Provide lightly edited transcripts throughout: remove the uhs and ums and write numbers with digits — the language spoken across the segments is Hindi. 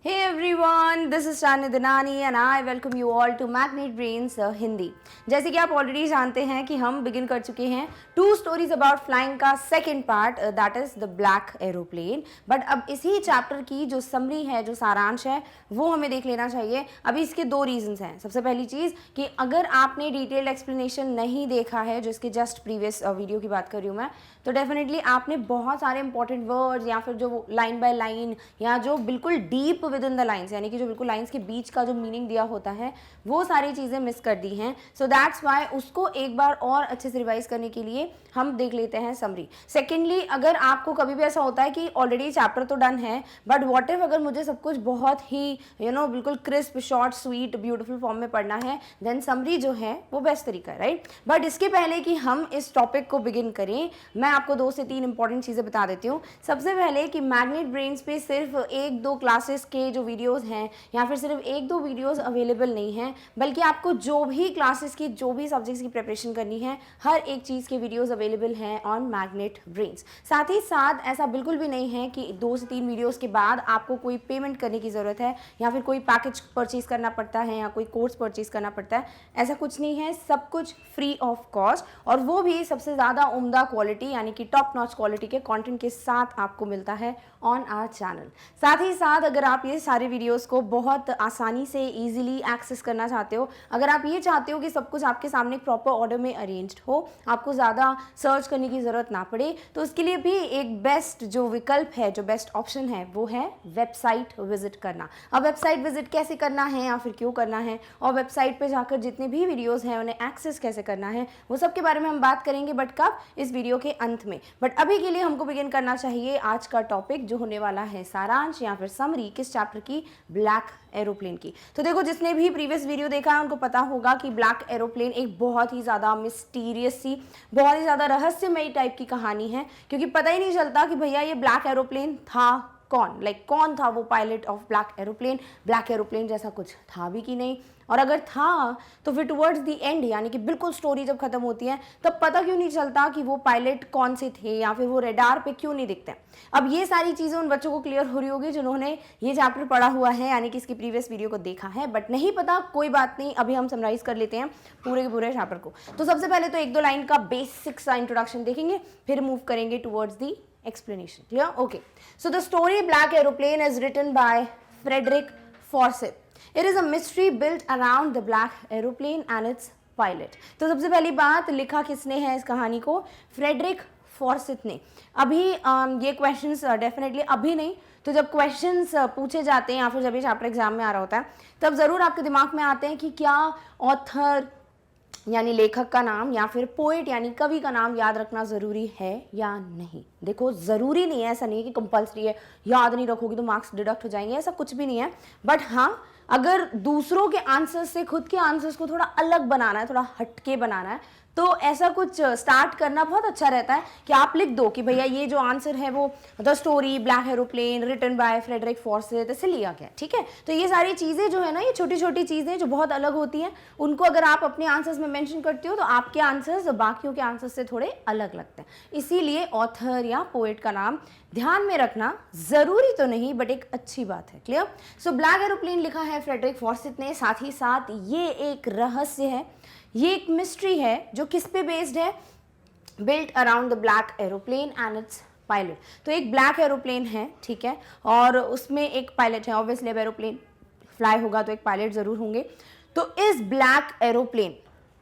Hey everyone, this is Shani Dinani and I welcome you all to Magnet Brains Hindi. जैसे कि आप ऑलरेडी जानते हैं कि हम बिगिन कर चुके हैं 2 स्टोरीज अबाउट फ्लाइंग का second part that is the black aeroplane. But अब इसी चैप्टर की जो समरी है, जो सारांश है, वो हमें देख लेना चाहिए। अभी इसके 2 रीजंस हैं। सबसे पहली चीज़ कि अगर आपने डिटेल्ड एक्सप्लेनेशन नहीं देखा है, जो इसके जस्ट प्रीवियस वीडियो की बात कर रही हूँ मैं, तो डेफिनेटली आपने बहुत सारे इंपॉर्टेंट वर्ड्स या फिर जो लाइन बाय लाइन या जो बिल्कुल deep with in the lines, यानी कि जो बिल्कुल लाइन्स के बीच का जो मीनिंग दिया होता है, वो सारी चीज़ें मिस कर दी हैं। सो दैट्स वाई उसको एक बार और अच्छे से रिवाइज करने के लिए हम देख लेते हैं समरी। सेकेंडली, अगर आपको कभी भी ऐसा होता है कि ऑलरेडी चैप्टर तो डन है बट वॉट इफ अगर मुझे सब कुछ बहुत ही बिल्कुल crisp, short, sweet, beautiful form में पढ़ना है, देन समरी जो है वो बेस्ट तरीका है, राइट। बट इसके पहले कि हम इस टॉपिक को बिगिन करें, मैं आपको 2 से 3 इंपॉर्टेंट चीज़ें बता देती हूँ। सबसे पहले कि मैग्नेट ब्रेन्स पे सिर्फ 1-2 क्लासेस के जो वीडियोस हैं या फिर सिर्फ 1-2 वीडियोस अवेलेबल नहीं हैं, बल्कि आपको जो भी क्लासेस की, जो भी सब्जेक्ट्स की प्रिपरेशन करनी है, हर एक चीज़ के वीडियोस अवेलेबल हैं ऑन मैग्नेट ब्रेन्स। साथ ही साथ ऐसा बिल्कुल भी नहीं है कि 2 से 3 वीडियोस के बाद आपको कोई पेमेंट करने की ज़रूरत है या फिर कोई पैकेज परचेज़ करना पड़ता है या कोई कोर्स परचेज़ करना पड़ता है। ऐसा कुछ नहीं है, सब कुछ फ्री ऑफ कॉस्ट, और वो भी सबसे ज़्यादा उम्दा क्वालिटी यानी कि टॉप नॉच क्वालिटी के कंटेंट के साथ आपको मिलता है ऑन आवर चैनल। साथ ही साथ अगर आप ये सारे वीडियोस को बहुत आसानी से इजीली एक्सेस करना चाहते हो, अगर आप ये चाहते हो कि सब कुछ आपके सामने एक प्रॉपर ऑर्डर में अरेंज्ड हो, आपको ज़्यादा सर्च करने की ज़रूरत ना पड़े, तो उसके लिए भी एक बेस्ट जो विकल्प है, जो बेस्ट ऑप्शन है, वो है वेबसाइट विजिट करना। अब वेबसाइट विजिट कैसे करना है या फिर क्यों करना है, और वेबसाइट पर जाकर जितने भी वीडियोज़ हैं उन्हें एक्सेस कैसे करना है, वो सब के बारे में हम बात करेंगे, बट कब, इस वीडियो के अंत में। बट अभी के लिए हमको बिगिन करना चाहिए आज का टॉपिक, जो होने वाला है सारांश या फिर समरी किस चैप्टर की, ब्लैक एरोप्लेन की। तो देखो, जिसने भी प्रीवियस वीडियो देखा है उनको पता होगा कि ब्लैक एरोप्लेन एक बहुत ही ज़्यादा मिस्टीरियस सी, बहुत ही ज़्यादा रहस्यमयी टाइप की कहानी है, क्योंकि पता ही नहीं चलता कि भैया ये ब्लैक एरोप्लेन था कौन, कौन था वो pilot of black aeroplane. Black aeroplane जैसा कुछ था भी कि नहीं, और अगर था तो फिर टुवर्ड्स द एंड, यानी कि बिल्कुल स्टोरी जब खत्म होती है, तब पता क्यों नहीं चलता कि वो पायलट कौन से थे या फिर वो रेडार पे क्यों नहीं दिखते। अब ये सारी चीज़ें उन बच्चों को क्लियर हो रही होगी जिन्होंने ये चैप्टर पढ़ा हुआ है, यानी कि इसकी प्रीवियस वीडियो को देखा है, बट नहीं पता, कोई बात नहीं, अभी हम समराइज कर लेते हैं पूरे के पूरे चैप्टर को। तो सबसे पहले तो 1-2 लाइन का बेसिक सा इंट्रोडक्शन देखेंगे, फिर मूव करेंगे towards the explanation. Clear? Okay. So the story Black Aeroplane is written by Frederick Forsyth. It is a mystery built around the black aeroplane and its pilot. तो सबसे पहली बात, लिखा किसने है इस कहानी को? फ्रेडरिक फॉर्सिथ ने। अभी ये क्वेश्चंस डेफिनेटली अभी नहीं, तो जब क्वेश्चंस पूछे जाते हैं या फिर जब ये चैप्टर एग्जाम में आ रहा होता है, तब ज़रूर आपके दिमाग में आते हैं कि क्या ऑथर यानी लेखक का नाम या फिर पोएट यानी कवि का नाम याद रखना ज़रूरी है या नहीं। देखो, ज़रूरी नहीं है, ऐसा नहीं है कि कंपल्सरी है, याद नहीं रखोगी तो मार्क्स डिडक्ट हो जाएंगे, ऐसा कुछ भी नहीं है। बट हाँ, अगर दूसरों के आंसर्स से खुद के आंसर्स को थोड़ा अलग बनाना है, थोड़ा हटके बनाना है, तो ऐसा कुछ स्टार्ट करना बहुत अच्छा रहता है कि आप लिख दो कि भैया ये जो आंसर है वो the story black aeroplane written by Frederick Forsyth से लिया गया, ठीक है। तो ये सारी चीज़ें जो है ना, ये छोटी छोटी चीज़ें जो बहुत अलग होती हैं, उनको अगर आप अपने आंसर्स में मेंशन करते हो तो आपके आंसर्स बाकियों के आंसर्स से थोड़े अलग लगते हैं। इसीलिए ऑथर या पोएट का नाम ध्यान में रखना ज़रूरी तो नहीं, बट एक अच्छी बात है। क्लियर? सो ब्लैक एरोप्लेन लिखा है फ्रेडरिक फॉर्सिथ ने। साथ ही साथ ये एक रहस्य है, ये एक मिस्ट्री है, जो किस पे बेस्ड है? Built around the black aeroplane and it's pilot. तो एक ब्लैक एरोप्लेन है, ठीक है, और उसमें एक पायलट है। ऑब्वियसली अब एरोप्लेन फ्लाई होगा तो एक पायलट ज़रूर होंगे। तो इस ब्लैक एरोप्लेन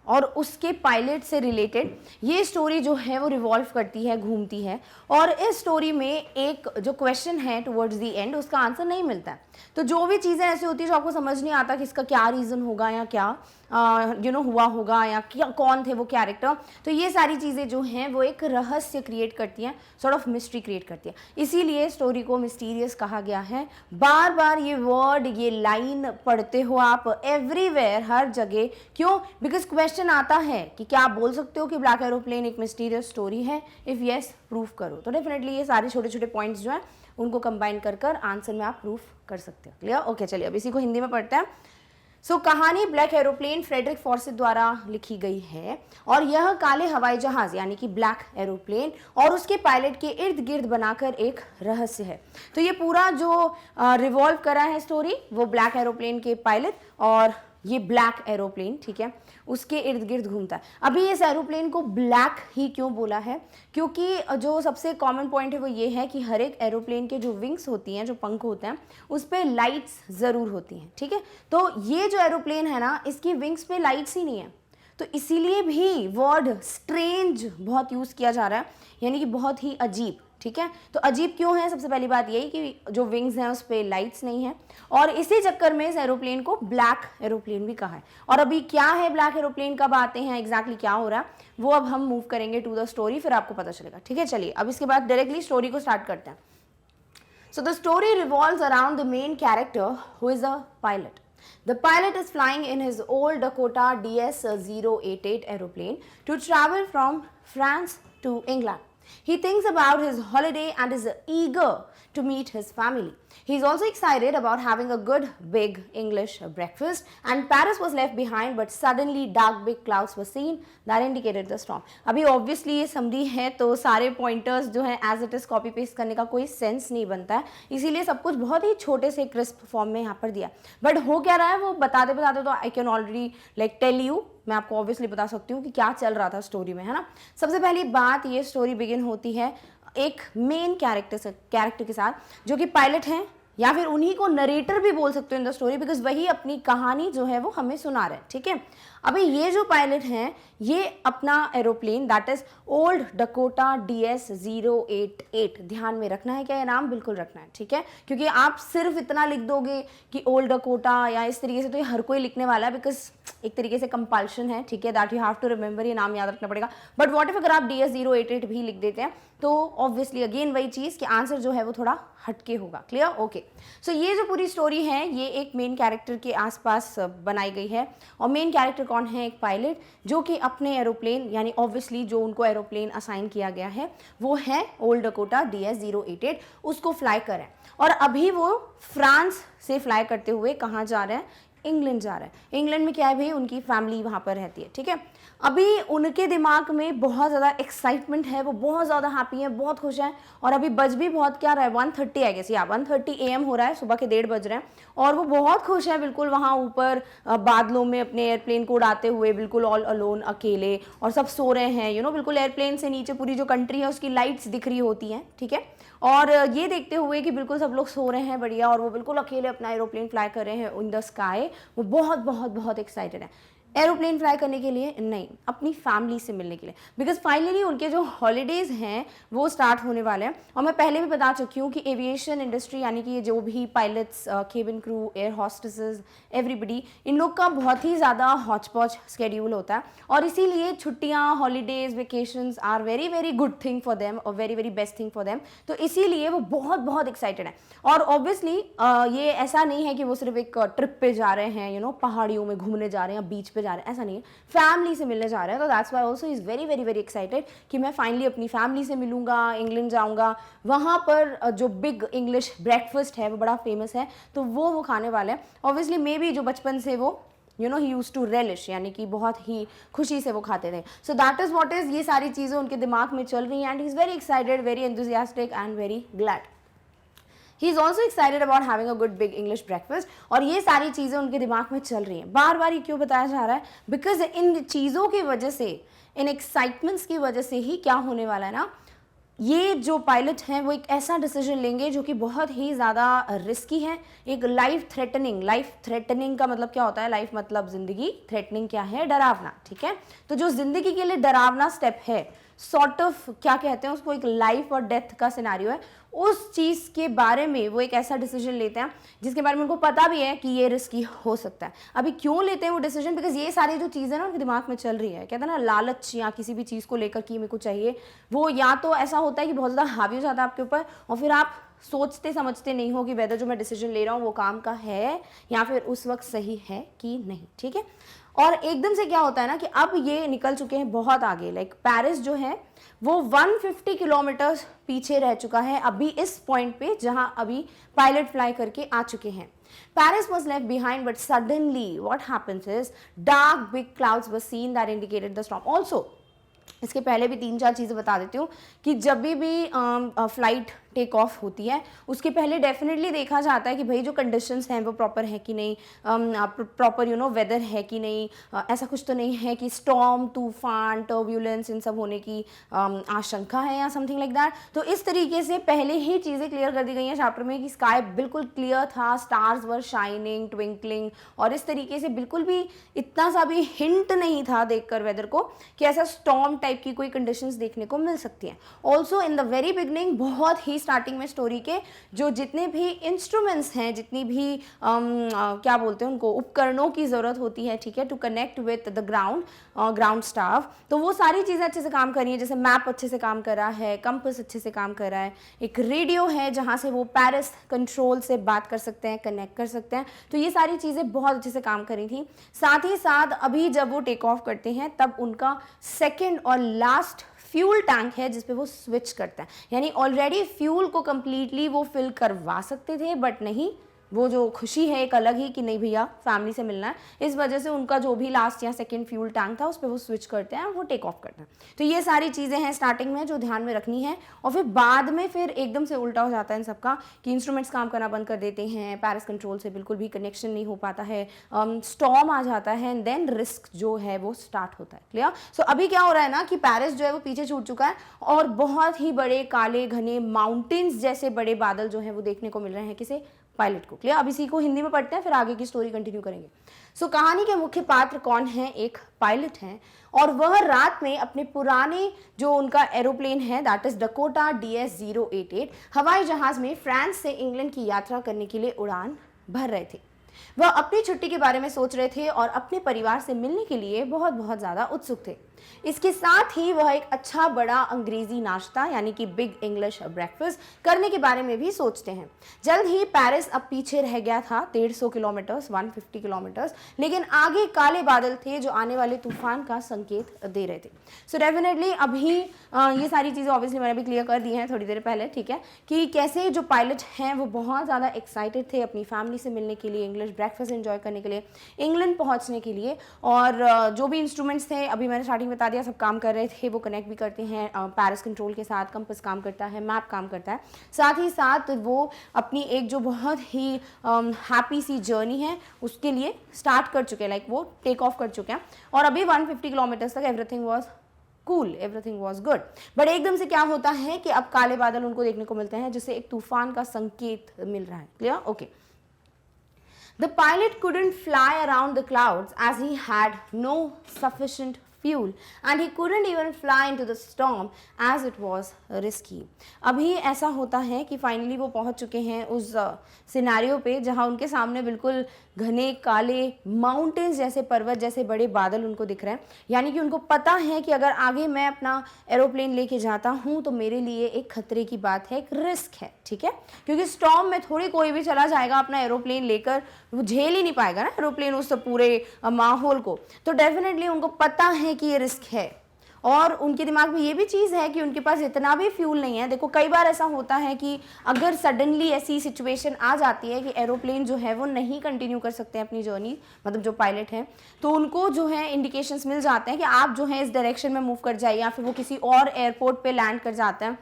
और उसके पायलट से रिलेटेड ये स्टोरी जो है वो रिवॉल्व करती है, घूमती है, और इस स्टोरी में एक जो क्वेश्चन है टुवर्ड्स दी एंड, उसका आंसर नहीं मिलता है। तो जो भी चीज़ें ऐसी होती है जो आपको समझ नहीं आता कि इसका क्या रीज़न होगा या क्या हुआ होगा या क्या, कौन थे वो कैरेक्टर, तो ये सारी चीज़ें जो हैं वो एक रहस्य क्रिएट करती हैं, सॉर्ट ऑफ मिस्ट्री क्रिएट करती है। इसीलिए स्टोरी को मिस्टीरियस कहा गया है। बार बार ये वर्ड, ये लाइन पढ़ते हो आप एवरीवेयर, हर जगह। क्यों? बिकॉज क्वेश्चन आता है कि क्या आप बोल सकते हो कि ब्लैक एरोप्लेन एक मिस्टीरियस स्टोरी है? इफ़ येस, प्रूफ करो। तो डेफिनेटली ये सारे छोटे छोटे पॉइंट्स जो हैं उनको कंबाइन कर आंसर में आप प्रूफ कर सकते हो। क्लियर? ओके, चलिए अब इसी को हिंदी में पढ़ते हैं। कहानी ब्लैक एरोप्लेन फ्रेडरिक फॉर्सिथ द्वारा लिखी गई है और यह काले हवाई जहाज यानी कि ब्लैक एरोप्लेन और उसके पायलट के इर्द गिर्द बनाकर एक रहस्य है। तो ये पूरा जो रिवॉल्व करा है स्टोरी वो ब्लैक एरोप्लेन के पायलट और ये ब्लैक एरोप्लेन, ठीक है, उसके इर्द गिर्द घूमता है। अभी इस एरोप्लेन को ब्लैक ही क्यों बोला है, क्योंकि जो सबसे कॉमन पॉइंट है वो ये है कि हर एक एरोप्लेन के जो विंग्स होती हैं, जो पंख होते हैं, उस पर लाइट्स ज़रूर होती हैं, ठीक है। तो ये जो एरोप्लेन है ना, इसकी विंग्स पे लाइट्स ही नहीं है, तो इसीलिए भी वर्ड स्ट्रेंज बहुत यूज़ किया जा रहा है, यानी कि बहुत ही अजीब, ठीक है। तो अजीब क्यों है, सबसे पहली बात यही कि जो विंग्स हैं उस पर लाइट्स नहीं है और इसी चक्कर में इस एरोप्लेन को ब्लैक एरोप्लेन भी कहा है। और अभी क्या है ब्लैक एरोप्लेन, कब आते हैं, एग्जैक्टली क्या हो रहा है, वो अब हम मूव करेंगे टू द स्टोरी, फिर आपको पता चलेगा, ठीक है। चलिए अब इसके बाद डायरेक्टली स्टोरी को स्टार्ट करते हैं। So the story revolves around the main character who is a pilot. The pilot is flying in his old Dakota DS-088 aeroplane to travel from France to England. He thinks about his holiday and is eager to meet his family. He is also excited about having a good big English breakfast, and Paris was left behind, but suddenly dark big clouds were seen that indicated the storm. अभी obviously ये समरी है तो सारे pointers जो हैं as it is copy paste करने का कोई sense नहीं बनता है, इसीलिए सब कुछ बहुत ही छोटे से crisp form में यहाँ पर दिया। But हो क्या रहा है वो बताते बताते तो I can already like tell you, मैं आपको ऑब्वियसली बता सकती हूँ कि क्या चल रहा था स्टोरी में, है ना। सबसे पहली बात, ये स्टोरी बिगिन होती है एक मेन कैरेक्टर के साथ जो कि पायलट हैं, या फिर उन्हीं को नरेटर भी बोल सकते हो इन द स्टोरी, बिकॉज वही अपनी कहानी जो है वो हमें सुना रहे हैं, ठीक है। अभी ये जो पायलट हैं ये अपना aeroplane that is old Dakota DS-088, ध्यान में रखना है क्या ये नाम, बिल्कुल रखना है, ठीक है, क्योंकि आप सिर्फ इतना लिख दोगे कि ओल्ड डकोटा या इस तरीके से तो ये हर कोई लिखने वाला है, बिकॉज एक तरीके से कंपल्शन है, ठीक है, that you have to remember, ये नाम याद रखना पड़ेगा। बट व्हाट इफ अगर आप DS-088 भी लिख देते हैं तो ऑब्वियसली अगेन वही चीज़ कि आंसर जो है वो थोड़ा हटके होगा, क्लियर, ओके। सो ये जो पूरी स्टोरी है ये एक मेन कैरेक्टर के आसपास बनाई गई है और मेन कैरेक्टर कौन है, एक पायलट जो कि अपने एरोप्लेन यानी ऑब्वियसली जो उनको एरोप्लेन असाइन किया गया है वो है ओल्ड डकोटा DS-088, उसको फ्लाई कर रहे हैं और अभी वो फ्रांस से फ्लाई करते हुए कहाँ जा रहे हैं, इंग्लैंड जा रहा है। इंग्लैंड में क्या है भाई, उनकी फैमिली वहाँ पर रहती है, ठीक है। अभी उनके दिमाग में बहुत ज़्यादा एक्साइटमेंट है, वो बहुत ज़्यादा हैप्पी हैं, बहुत खुश हैं और अभी बज भी बहुत क्या रहा है, 1:30 आई गेस, या 1:30 AM हो रहा है, सुबह के 1:30 बज रहे हैं और वो बहुत खुश है बिल्कुल वहाँ ऊपर बादलों में अपने एयरप्लेन को उड़ाते हुए, बिल्कुल ऑल अलोन अकेले, और सब सो रहे हैं, यू नो, बिल्कुल एयरप्लेन से नीचे पूरी जो कंट्री है उसकी लाइट्स दिख रही होती हैं, ठीक है। और ये देखते हुए कि बिल्कुल सब लोग सो रहे हैं बढ़िया और वो बिल्कुल अकेले अपना एरोप्लेन फ्लाई कर रहे हैं इन द स्काई, वो बहुत बहुत बहुत एक्साइटेड है एरोप्लेन फ्लाई करने के लिए नहीं, अपनी फैमिली से मिलने के लिए, बिकॉज फाइनली उनके जो हॉलीडेज़ हैं वो स्टार्ट होने वाले हैं। और मैं पहले भी बता चुकी हूँ कि एविएशन इंडस्ट्री यानी कि ये जो भी pilots, cabin crew, air hostesses, everybody, इन लोग का बहुत ही ज़्यादा हॉच पॉच स्केड्यूल होता है और इसीलिए छुट्टियाँ, holidays, vacations are very very good thing for them और very very best thing for them, तो इसीलिए वो बहुत बहुत एक्साइटेड है। और ऑब्वियसली ये ऐसा नहीं है कि वो सिर्फ एक ट्रिप पे जा रहे हैं, यू नो, पहाड़ियों में घूमने जा रहे हैं, बीच पे जा रहे हैं, ऐसा नहीं है, फैमिली से मिलने जा रहे हैं। तो that's why also is very very very excited कि मैं फाइनली अपनी फैमिली से मिलूंगा, इंग्लैंड जाऊंगा, वहाँ पर जो बिग इंग्लिश ब्रेकफास्ट है वो बड़ा फेमस है तो वो खाने वाले हैं। ऑब्वियसली मे बी जो बचपन से वो you know he used to relish, यानी कि बहुत ही खुशी से वो खाते थे। So that is what is, ये सारी चीज़ें उनके दिमाग में चल रही हैं and he is very excited, very enthusiastic and very glad. He is also excited about having a good big English breakfast, और ये सारी चीज़ें उनके दिमाग में चल रही हैं। बार बार ये क्यों बताया जा रहा है, बिकॉज इन चीज़ों की वजह से, इन एक्साइटमेंट्स की वजह से ही क्या होने वाला है ना, ये जो पायलट हैं वो एक ऐसा डिसीजन लेंगे जो कि बहुत ही ज़्यादा रिस्की है, एक लाइफ थ्रेटनिंग का मतलब क्या होता है, लाइफ मतलब ज़िंदगी, थ्रेटनिंग क्या है, डरावना, ठीक है। तो जो ज़िंदगी के लिए डरावना स्टेप है, सॉर्ट ऑफ क्या कहते हैं उसको, एक लाइफ और डेथ का सिनेरियो है, उस चीज़ के बारे में वो एक ऐसा डिसीजन लेते हैं जिसके बारे में उनको पता भी है कि ये रिस्की हो सकता है। अभी क्यों लेते हैं वो डिसीजन, बिकॉज ये सारी जो चीज़ें ना उनके दिमाग में चल रही है, कहते हैं ना लालच या किसी भी चीज़ को लेकर कि मेरे को चाहिए, वो या तो ऐसा होता है कि बहुत ज़्यादा हावी हो जाता है आपके ऊपर और फिर आप सोचते समझते नहीं हो कि वेदर जो मैं डिसीजन ले रहा हूँ वो काम का है या फिर उस वक्त सही है कि नहीं, ठीक है। और एकदम से क्या होता है ना कि अब ये निकल चुके हैं बहुत आगे, लाइक पेरिस जो है वो 150 किलोमीटर पीछे रह चुका है अभी इस पॉइंट पे जहां अभी पायलट फ्लाई करके आ चुके हैं। Paris was left behind, but suddenly what happens is dark big clouds were seen that indicated the storm. Also, इसके पहले भी 3-4 चीज़ें बता देती हूँ कि जब भी फ्लाइट टेक ऑफ होती है उसके पहले डेफिनेटली देखा जाता है कि भाई जो कंडीशंस हैं वो प्रॉपर है कि नहीं, प्रॉपर वेदर है कि नहीं, ऐसा कुछ तो नहीं है कि स्टॉर्म, तूफान, टर्ब्यूलेंस इन सब होने की आशंका है या समथिंग लाइक दैट। तो इस तरीके से पहले ही चीज़ें क्लियर कर दी गई हैं चैप्टर में कि स्काई बिल्कुल क्लियर था, स्टार्स वर शाइनिंग, ट्विंकलिंग, और इस तरीके से बिल्कुल भी इतना सा भी हिंट नहीं था देखकर वेदर को कि ऐसा स्टॉर्म टाइप की कोई कंडीशंस देखने को मिल सकती हैं। Also in the very beginning, बहुत ही स्टार्टिंग में स्टोरी के जो जितने भी इंस्ट्रूमेंट्स हैं, जितनी भी क्या बोलते हैं उनको, उपकरणों की ज़रूरत होती है, ठीक है, to connect with the ground staff, तो वो सारी चीज़ें अच्छे से काम कर रही है। जैसे मैप अच्छे से काम कर रहा है, कंपास अच्छे से काम कर रहा है, एक रेडियो है जहाँ से वो पेरिस कंट्रोल से बात कर सकते हैं, कनेक्ट कर सकते हैं। तो ये सारी चीज़ें बहुत अच्छे से काम कर रही थी। साथ ही साथ अभी जब वो टेक ऑफ करते हैं तब उनका सेकेंड और लास्ट फ्यूल टैंक है जिस पे वो स्विच करते हैं, यानी ऑलरेडी फ्यूल को कंप्लीटली वो फिल करवा सकते थे, बट नहीं, वो जो खुशी है एक अलग ही कि नहीं भैया फैमिली से मिलना है, इस वजह से उनका जो भी लास्ट या सेकंड फ्यूल टैंक था उस पर वो स्विच करते हैं, वो टेक ऑफ करते हैं। तो ये सारी चीज़ें हैं स्टार्टिंग में जो ध्यान में रखनी है। और फिर बाद में फिर एकदम से उल्टा हो जाता है इन सबका कि इंस्ट्रूमेंट्स काम करना बंद कर देते हैं, पेरिस कंट्रोल से बिल्कुल भी कनेक्शन नहीं हो पाता है, स्टॉर्म आ जाता है, एंड देन रिस्क जो है वो स्टार्ट होता है। क्लियर? सो अभी क्या हो रहा है ना कि पेरिस जो है वो पीछे छूट चुका है और बहुत ही बड़े काले घने माउंटेन्स जैसे बड़े बादल जो है वो देखने को मिल रहे हैं किसे, पायलट को। क्लियर? अब इसी को हिंदी में पढ़ते हैं, फिर आगे की स्टोरी कंटिन्यू करेंगे। सो कहानी के मुख्य पात्र कौन है? एक पायलट हैं और वह रात में अपने पुराने जो उनका एरोप्लेन है दैट इज डकोटा DS-088 हवाई जहाज में फ्रांस से इंग्लैंड की यात्रा करने के लिए उड़ान भर रहे थे। वह अपनी छुट्टी के बारे में सोच रहे थे और अपने परिवार से मिलने के लिए बहुत बहुत ज़्यादा उत्सुक थे। इसके साथ ही वह एक अच्छा बड़ा अंग्रेजी नाश्ता यानी कि बिग इंग्लिश ब्रेकफास्ट करने के बारे में भी सोचते हैं। जल्द ही पेरिस अब पीछे रह गया था 150 किलोमीटर, 150 किलोमीटर, लेकिन आगे काले बादल थे जो आने वाले तूफान का संकेत दे रहे थे। सो डेफिनेटली अभी ये सारी चीज़ें ऑब्वियसली मैंने भी क्लियर कर दी हैं थोड़ी देर पहले, ठीक है, कि कैसे जो पायलट हैं वो बहुत ज़्यादा एक्साइटेड थे अपनी फैमिली से मिलने के लिए, इंग्लिश ब्रेकफास्ट एंजॉय करने के लिए, इंग्लैंड पहुँचने के लिए, और जो भी इंस्ट्रूमेंट्स थे अभी मैंने स्टार्टिंग बता दिया सब काम कर रहे थे, वो कनेक्ट भी करते हैं पेरिस कंट्रोल के साथ, कंपास काम करता है, मैप काम करता है, साथ ही साथ वो अपनी एक जो बहुत ही हैप्पी सी जर्नी है उसके लिए स्टार्ट कर चुके हैं, लाइक वो टेक ऑफ कर चुके हैं और अभी 150 किलोमीटर तक everything was cool, everything was good. But एकदम से क्या होता है कि अब काले बादल उनको देखने को मिलते हैं जिससे एक तूफान का संकेत मिल रहा है। Clear? Okay. The pilot couldn't fly around the clouds as he had no sufficient fuel and he couldn't even fly into the storm as it was risky. अभी ऐसा होता है कि फाइनली वो पहुंच चुके हैं उस सिनेरियो पे जहां उनके सामने बिल्कुल घने काले माउंटेन्स जैसे, पर्वत जैसे बड़े बादल उनको दिख रहे हैं, यानी कि उनको पता है कि अगर आगे मैं अपना एरोप्लेन लेके जाता हूँ तो मेरे लिए एक खतरे की बात है, एक रिस्क है, ठीक है, क्योंकि स्टॉर्म में थोड़ी कोई भी चला जाएगा अपना एरोप्लेन लेकर, वो झेल ही नहीं पाएगा ना एरोप्लेन उस पूरे माहौल को। तो डेफिनेटली उनको पता है कि ये रिस्क है और उनके दिमाग में ये भी चीज़ है कि उनके पास इतना भी फ्यूल नहीं है। देखो कई बार ऐसा होता है कि अगर सडनली ऐसी सिचुएशन आ जाती है कि एरोप्लेन जो है वो नहीं कंटिन्यू कर सकते हैं अपनी जर्नी, मतलब जो पायलट हैं तो उनको जो है इंडिकेशंस मिल जाते हैं कि आप जो है इस डायरेक्शन में मूव कर जाइए, या फिर वो किसी और एयरपोर्ट पे लैंड कर जाते हैं,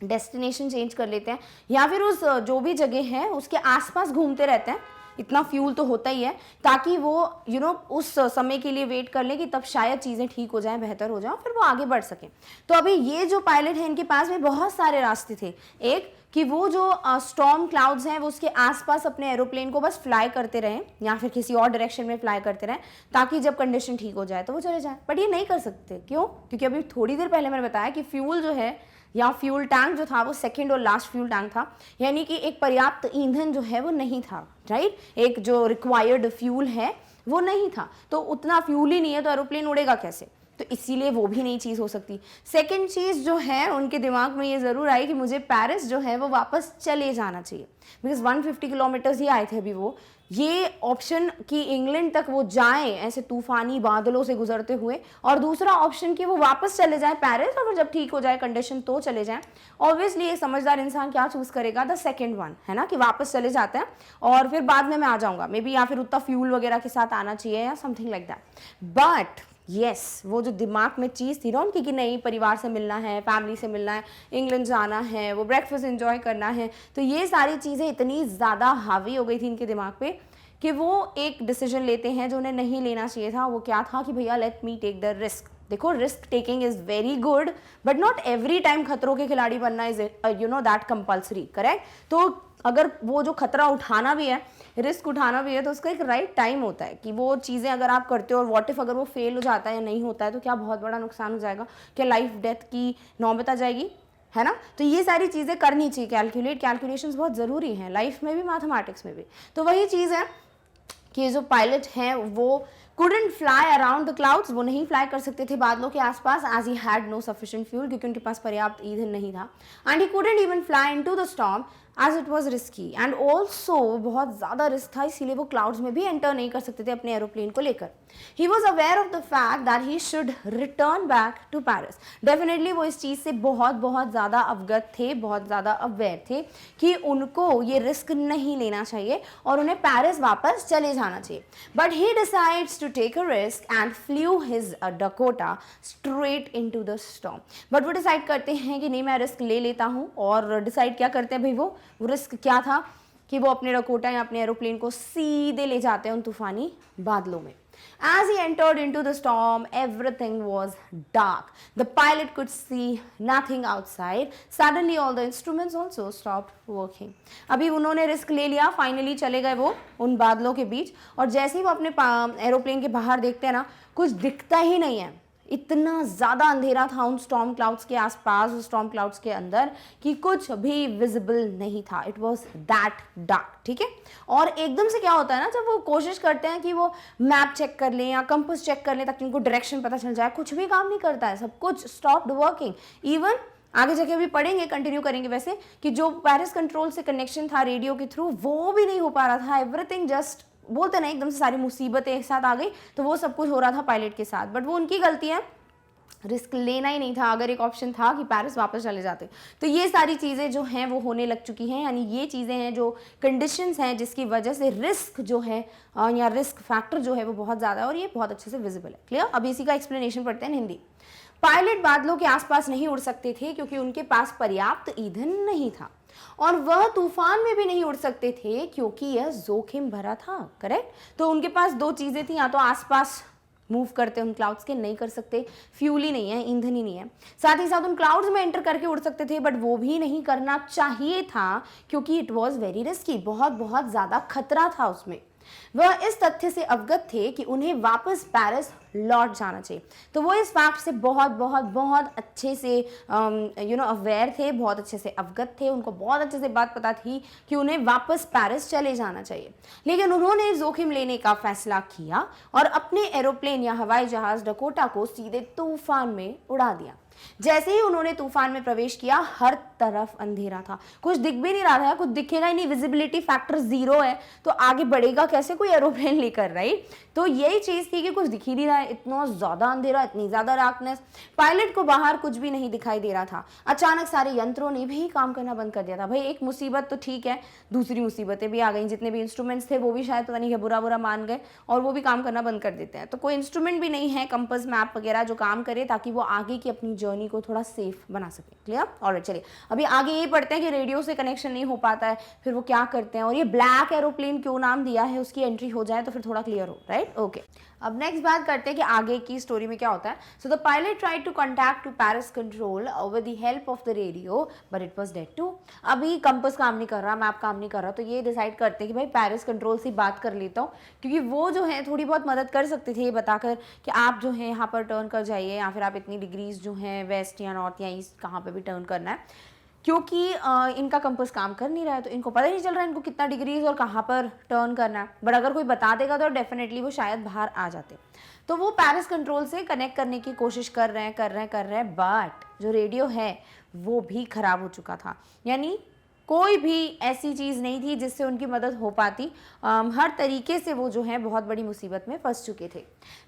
डेस्टिनेशन चेंज कर लेते हैं, या फिर उस जो भी जगह है उसके आसपास घूमते रहते हैं। इतना फ्यूल तो होता ही है ताकि वो उस समय के लिए वेट कर लें कि तब शायद चीज़ें ठीक हो जाएं, बेहतर हो जाएं, फिर वो आगे बढ़ सकें। तो अभी ये जो पायलट है इनके पास में बहुत सारे रास्ते थे। एक कि वो जो स्टॉर्म क्लाउड्स हैं वो उसके आसपास अपने एरोप्लेन को बस फ्लाई करते रहें या फिर किसी और डायरेक्शन में फ्लाई करते रहें ताकि जब कंडीशन ठीक हो जाए तो वो चले जाए। बट ये नहीं कर सकते, क्यों? क्योंकि अभी थोड़ी देर पहले मैंने बताया कि फ्यूल जो है या फ्यूल टैंक जो था वो सेकंड और लास्ट फ्यूल टैंक था, यानी कि एक पर्याप्त ईंधन जो है वो नहीं था, राइट? एक जो रिक्वायर्ड फ्यूल है वो नहीं था, तो उतना फ्यूल ही नहीं है तो एरोप्लेन उड़ेगा कैसे? तो इसीलिए वो भी नई चीज़ हो सकती। सेकंड चीज़ जो है उनके दिमाग में ये ज़रूर आई कि मुझे पेरिस जो है वो वापस चले जाना चाहिए, बिकॉज 150 किलोमीटर्स ही आए थे अभी वो। ये ऑप्शन कि इंग्लैंड तक वो जाएं ऐसे तूफानी बादलों से गुजरते हुए, और दूसरा ऑप्शन कि वो वापस चले जाएं पेरिस और फिर जब ठीक हो जाए कंडीशन तो चले जाएं। ऑब्वियसली एक समझदार इंसान क्या चूज करेगा, द सेकंड वन, है ना, कि वापस चले जाते हैं और फिर बाद में मैं आ जाऊंगा मे बी, या फिर उतना फ्यूल वगैरह के साथ आना चाहिए या something like that. But yes, वो जो दिमाग में चीज़ थी ना उनकी कि नहीं परिवार से मिलना है, फैमिली से मिलना है, इंग्लैंड जाना है, वो ब्रेकफास्ट एंजॉय करना है, तो ये सारी चीज़ें इतनी ज़्यादा हावी हो गई थी इनके दिमाग पे कि वो एक डिसीजन लेते हैं जो उन्हें नहीं लेना चाहिए था। वो क्या था कि भैया let me take the risk. देखो risk taking is very good but not every time खतरों के खिलाड़ी बनना is you know that compulsory, correct. तो अगर वो जो खतरा उठाना भी है, रिस्क उठाना भी है, तो उसका एक राइट टाइम होता है कि वो चीज़ें अगर आप करते हो और व्हाट इफ अगर वो फेल हो जाता है या नहीं होता है तो क्या बहुत बड़ा नुकसान हो जाएगा, क्या लाइफ डेथ की नौबत आ जाएगी, है ना। तो ये सारी चीज़ें करनी चाहिए, कैलकुलेशंस बहुत ज़रूरी हैं लाइफ में भी, मैथमेटिक्स में भी। तो वही चीज़ है कि जो पायलट हैं वो couldn't fly around the clouds, वो नहीं फ्लाई कर सकते थे बादलों के आसपास, as he had no sufficient fuel, क्योंकि उनके पास पर्याप्त ईंधन नहीं था, and he couldn't even fly into the storm as it was risky and also बहुत ज़्यादा रिस्क था, इसीलिए वो क्लाउड्स में भी एंटर नहीं कर सकते थे अपने एरोप्लेन को लेकर। He was aware of the fact that he should return back to Paris. Definitely वो इस चीज़ से बहुत ज़्यादा अवगत थे, बहुत ज़्यादा अवेयर थे कि उनको ये रिस्क नहीं लेना चाहिए और उन्हें पेरिस वापस चले जाना चाहिए। But he decides to take a risk and flew his Dakota straight into the storm. But वो डिसाइड करते हैं कि नहीं मैं रिस्क ले लेता हूँ, और डिसाइड क्या करते हैं भाई, वो रिस्क क्या था कि वो अपने डकोटा या अपने एरोप्लेन को सीधे ले जाते हैं उन तूफानी बादलों में। As he entered into the storm, everything was dark. The pilot could see nothing outside. Suddenly, all the instruments also stopped working. अभी उन्होंने रिस्क ले लिया, फाइनली चले गए वो उन बादलों के बीच, और जैसे ही वो अपने एरोप्लेन के बाहर देखते हैं ना, कुछ दिखता ही नहीं है। इतना ज़्यादा अंधेरा था उन स्टॉर्म क्लाउड्स के आसपास, उस स्टॉर्म क्लाउड्स के अंदर, कि कुछ भी विजिबल नहीं था। इट वॉज दैट डार्क, ठीक है। और एकदम से क्या होता है ना, जब वो कोशिश करते हैं कि वो मैप चेक कर लें या कंपास चेक कर लें ताकि उनको डायरेक्शन पता चल जाए, कुछ भी काम नहीं करता है, सब कुछ स्टॉप्ड वर्किंग। इवन आगे जाके भी पढ़ेंगे, कंटिन्यू करेंगे वैसे, कि जो पेरिस कंट्रोल से कनेक्शन था रेडियो के थ्रू, वो भी नहीं हो पा रहा था। एवरीथिंग जस्ट, बोलते ना एकदम से सारी मुसीबतें एक साथ आ गई, तो वो सब कुछ हो रहा था पायलट के साथ। बट वो उनकी गलती है, रिस्क लेना ही नहीं था। अगर एक ऑप्शन था कि पेरिस वापस चले जाते, तो ये सारी चीज़ें जो हैं वो होने लग चुकी हैं। यानी ये चीज़ें हैं जो कंडीशंस हैं जिसकी वजह से रिस्क जो है या रिस्क फैक्टर जो है वो बहुत ज़्यादा है, और ये बहुत अच्छे से विजिबल है। क्लियर। अब इसी का एक्सप्लेनेशन पढ़ते हैं हिंदी। पायलट बादलों के आसपास नहीं उड़ सकते थे क्योंकि उनके पास पर्याप्त ईंधन नहीं था, और वह तूफान में भी नहीं उड़ सकते थे क्योंकि यह जोखिम भरा था, करेक्ट। तो उनके पास दो चीज़ें थी, या तो आसपास मूव करते उन क्लाउड्स के, नहीं कर सकते, फ्यूल ही नहीं है, ईंधन ही नहीं है। साथ ही साथ उन क्लाउड्स में एंटर करके उड़ सकते थे, बट वो भी नहीं करना चाहिए था क्योंकि इट वॉज वेरी रिस्की, बहुत ज़्यादा खतरा था उसमें। वह इस तथ्य से अवगत थे कि उन्हें वापस पेरिस लौट जाना चाहिए। तो वो इस फैक्ट से बहुत अच्छे से अवेयर थे, बहुत अच्छे से अवगत थे, उनको बहुत अच्छे से बात पता थी कि उन्हें वापस पेरिस चले जाना चाहिए। लेकिन उन्होंने जोखिम लेने का फैसला किया और अपने एरोप्लेन या हवाई जहाज डकोटा को सीधे तूफान में उड़ा दिया। जैसे ही उन्होंने तूफान में प्रवेश किया, हर तरफ अंधेरा था, कुछ दिख भी नहीं रहा था, कुछ दिखेगा ही नहीं, विजिबिलिटी फैक्टर 0 है, तो आगे बढ़ेगा कैसे कोई एरोप्लेन लेकर, राइट। तो यही चीज थी कि कुछ दिख ही नहीं रहा है, इतना ज्यादा अंधेरा, इतनी ज्यादा डार्कनेस, पायलट को बाहर कुछ भी नहीं दिखाई दे रहा था। अचानक सारे यंत्रों ने भी काम करना बंद कर दिया था। भाई एक मुसीबत तो ठीक है, दूसरी मुसीबतें भी आ गई, जितने भी इंस्ट्रूमेंट्स थे वो भी शायद पता नहीं बुरा मान गए और वो भी काम करना बंद कर देते हैं। तो कोई इंस्ट्रूमेंट भी नहीं है, कंपास मैप वगैरह जो काम करे ताकि वो आगे की अपनी जर्नी को थोड़ा सेफ बना सके। क्लियर। ऑलराइट, चलिए अभी आगे ये पढ़ते हैं कि रेडियो से कनेक्शन नहीं हो पाता है, फिर वो क्या करते हैं, और ये ब्लैक एरोप्लेन क्यों नाम दिया है, उसकी एंट्री हो जाए तो फिर थोड़ा क्लियर हो, राइट। ओके, अब नेक्स्ट बात करते हैं कि आगे की स्टोरी में क्या होता है। So the pilot tried to contact to Paris control with the help of the radio but it was dead too. अभी कंपास काम नहीं कर रहा, मैप काम नहीं कर रहा, तो ये डिसाइड करते हैं कि भाई पेरिस कंट्रोल से बात कर लेता हूँ, क्योंकि वो जो है थोड़ी बहुत मदद कर सकते थे ये बताकर कि आप जो है यहाँ पर टर्न कर जाइए, या फिर आप इतनी डिग्रीज जो हैं वेस्ट या नॉर्थ या ईस्ट कहाँ पर भी टर्न करना है। क्योंकि इनका कंपास काम कर नहीं रहा है, तो इनको पता ही नहीं चल रहा है इनको कितना डिग्रीज और कहाँ पर टर्न करना है। बट अगर कोई बता देगा तो डेफिनेटली वो शायद बाहर आ जाते। तो वो पैरिस कंट्रोल से कनेक्ट करने की कोशिश कर रहे हैं, बट जो रेडियो है वो भी ख़राब हो चुका था। यानी कोई भी ऐसी चीज़ नहीं थी जिससे उनकी मदद हो पाती। हर तरीके से वो जो है बहुत बड़ी मुसीबत में फंस चुके थे।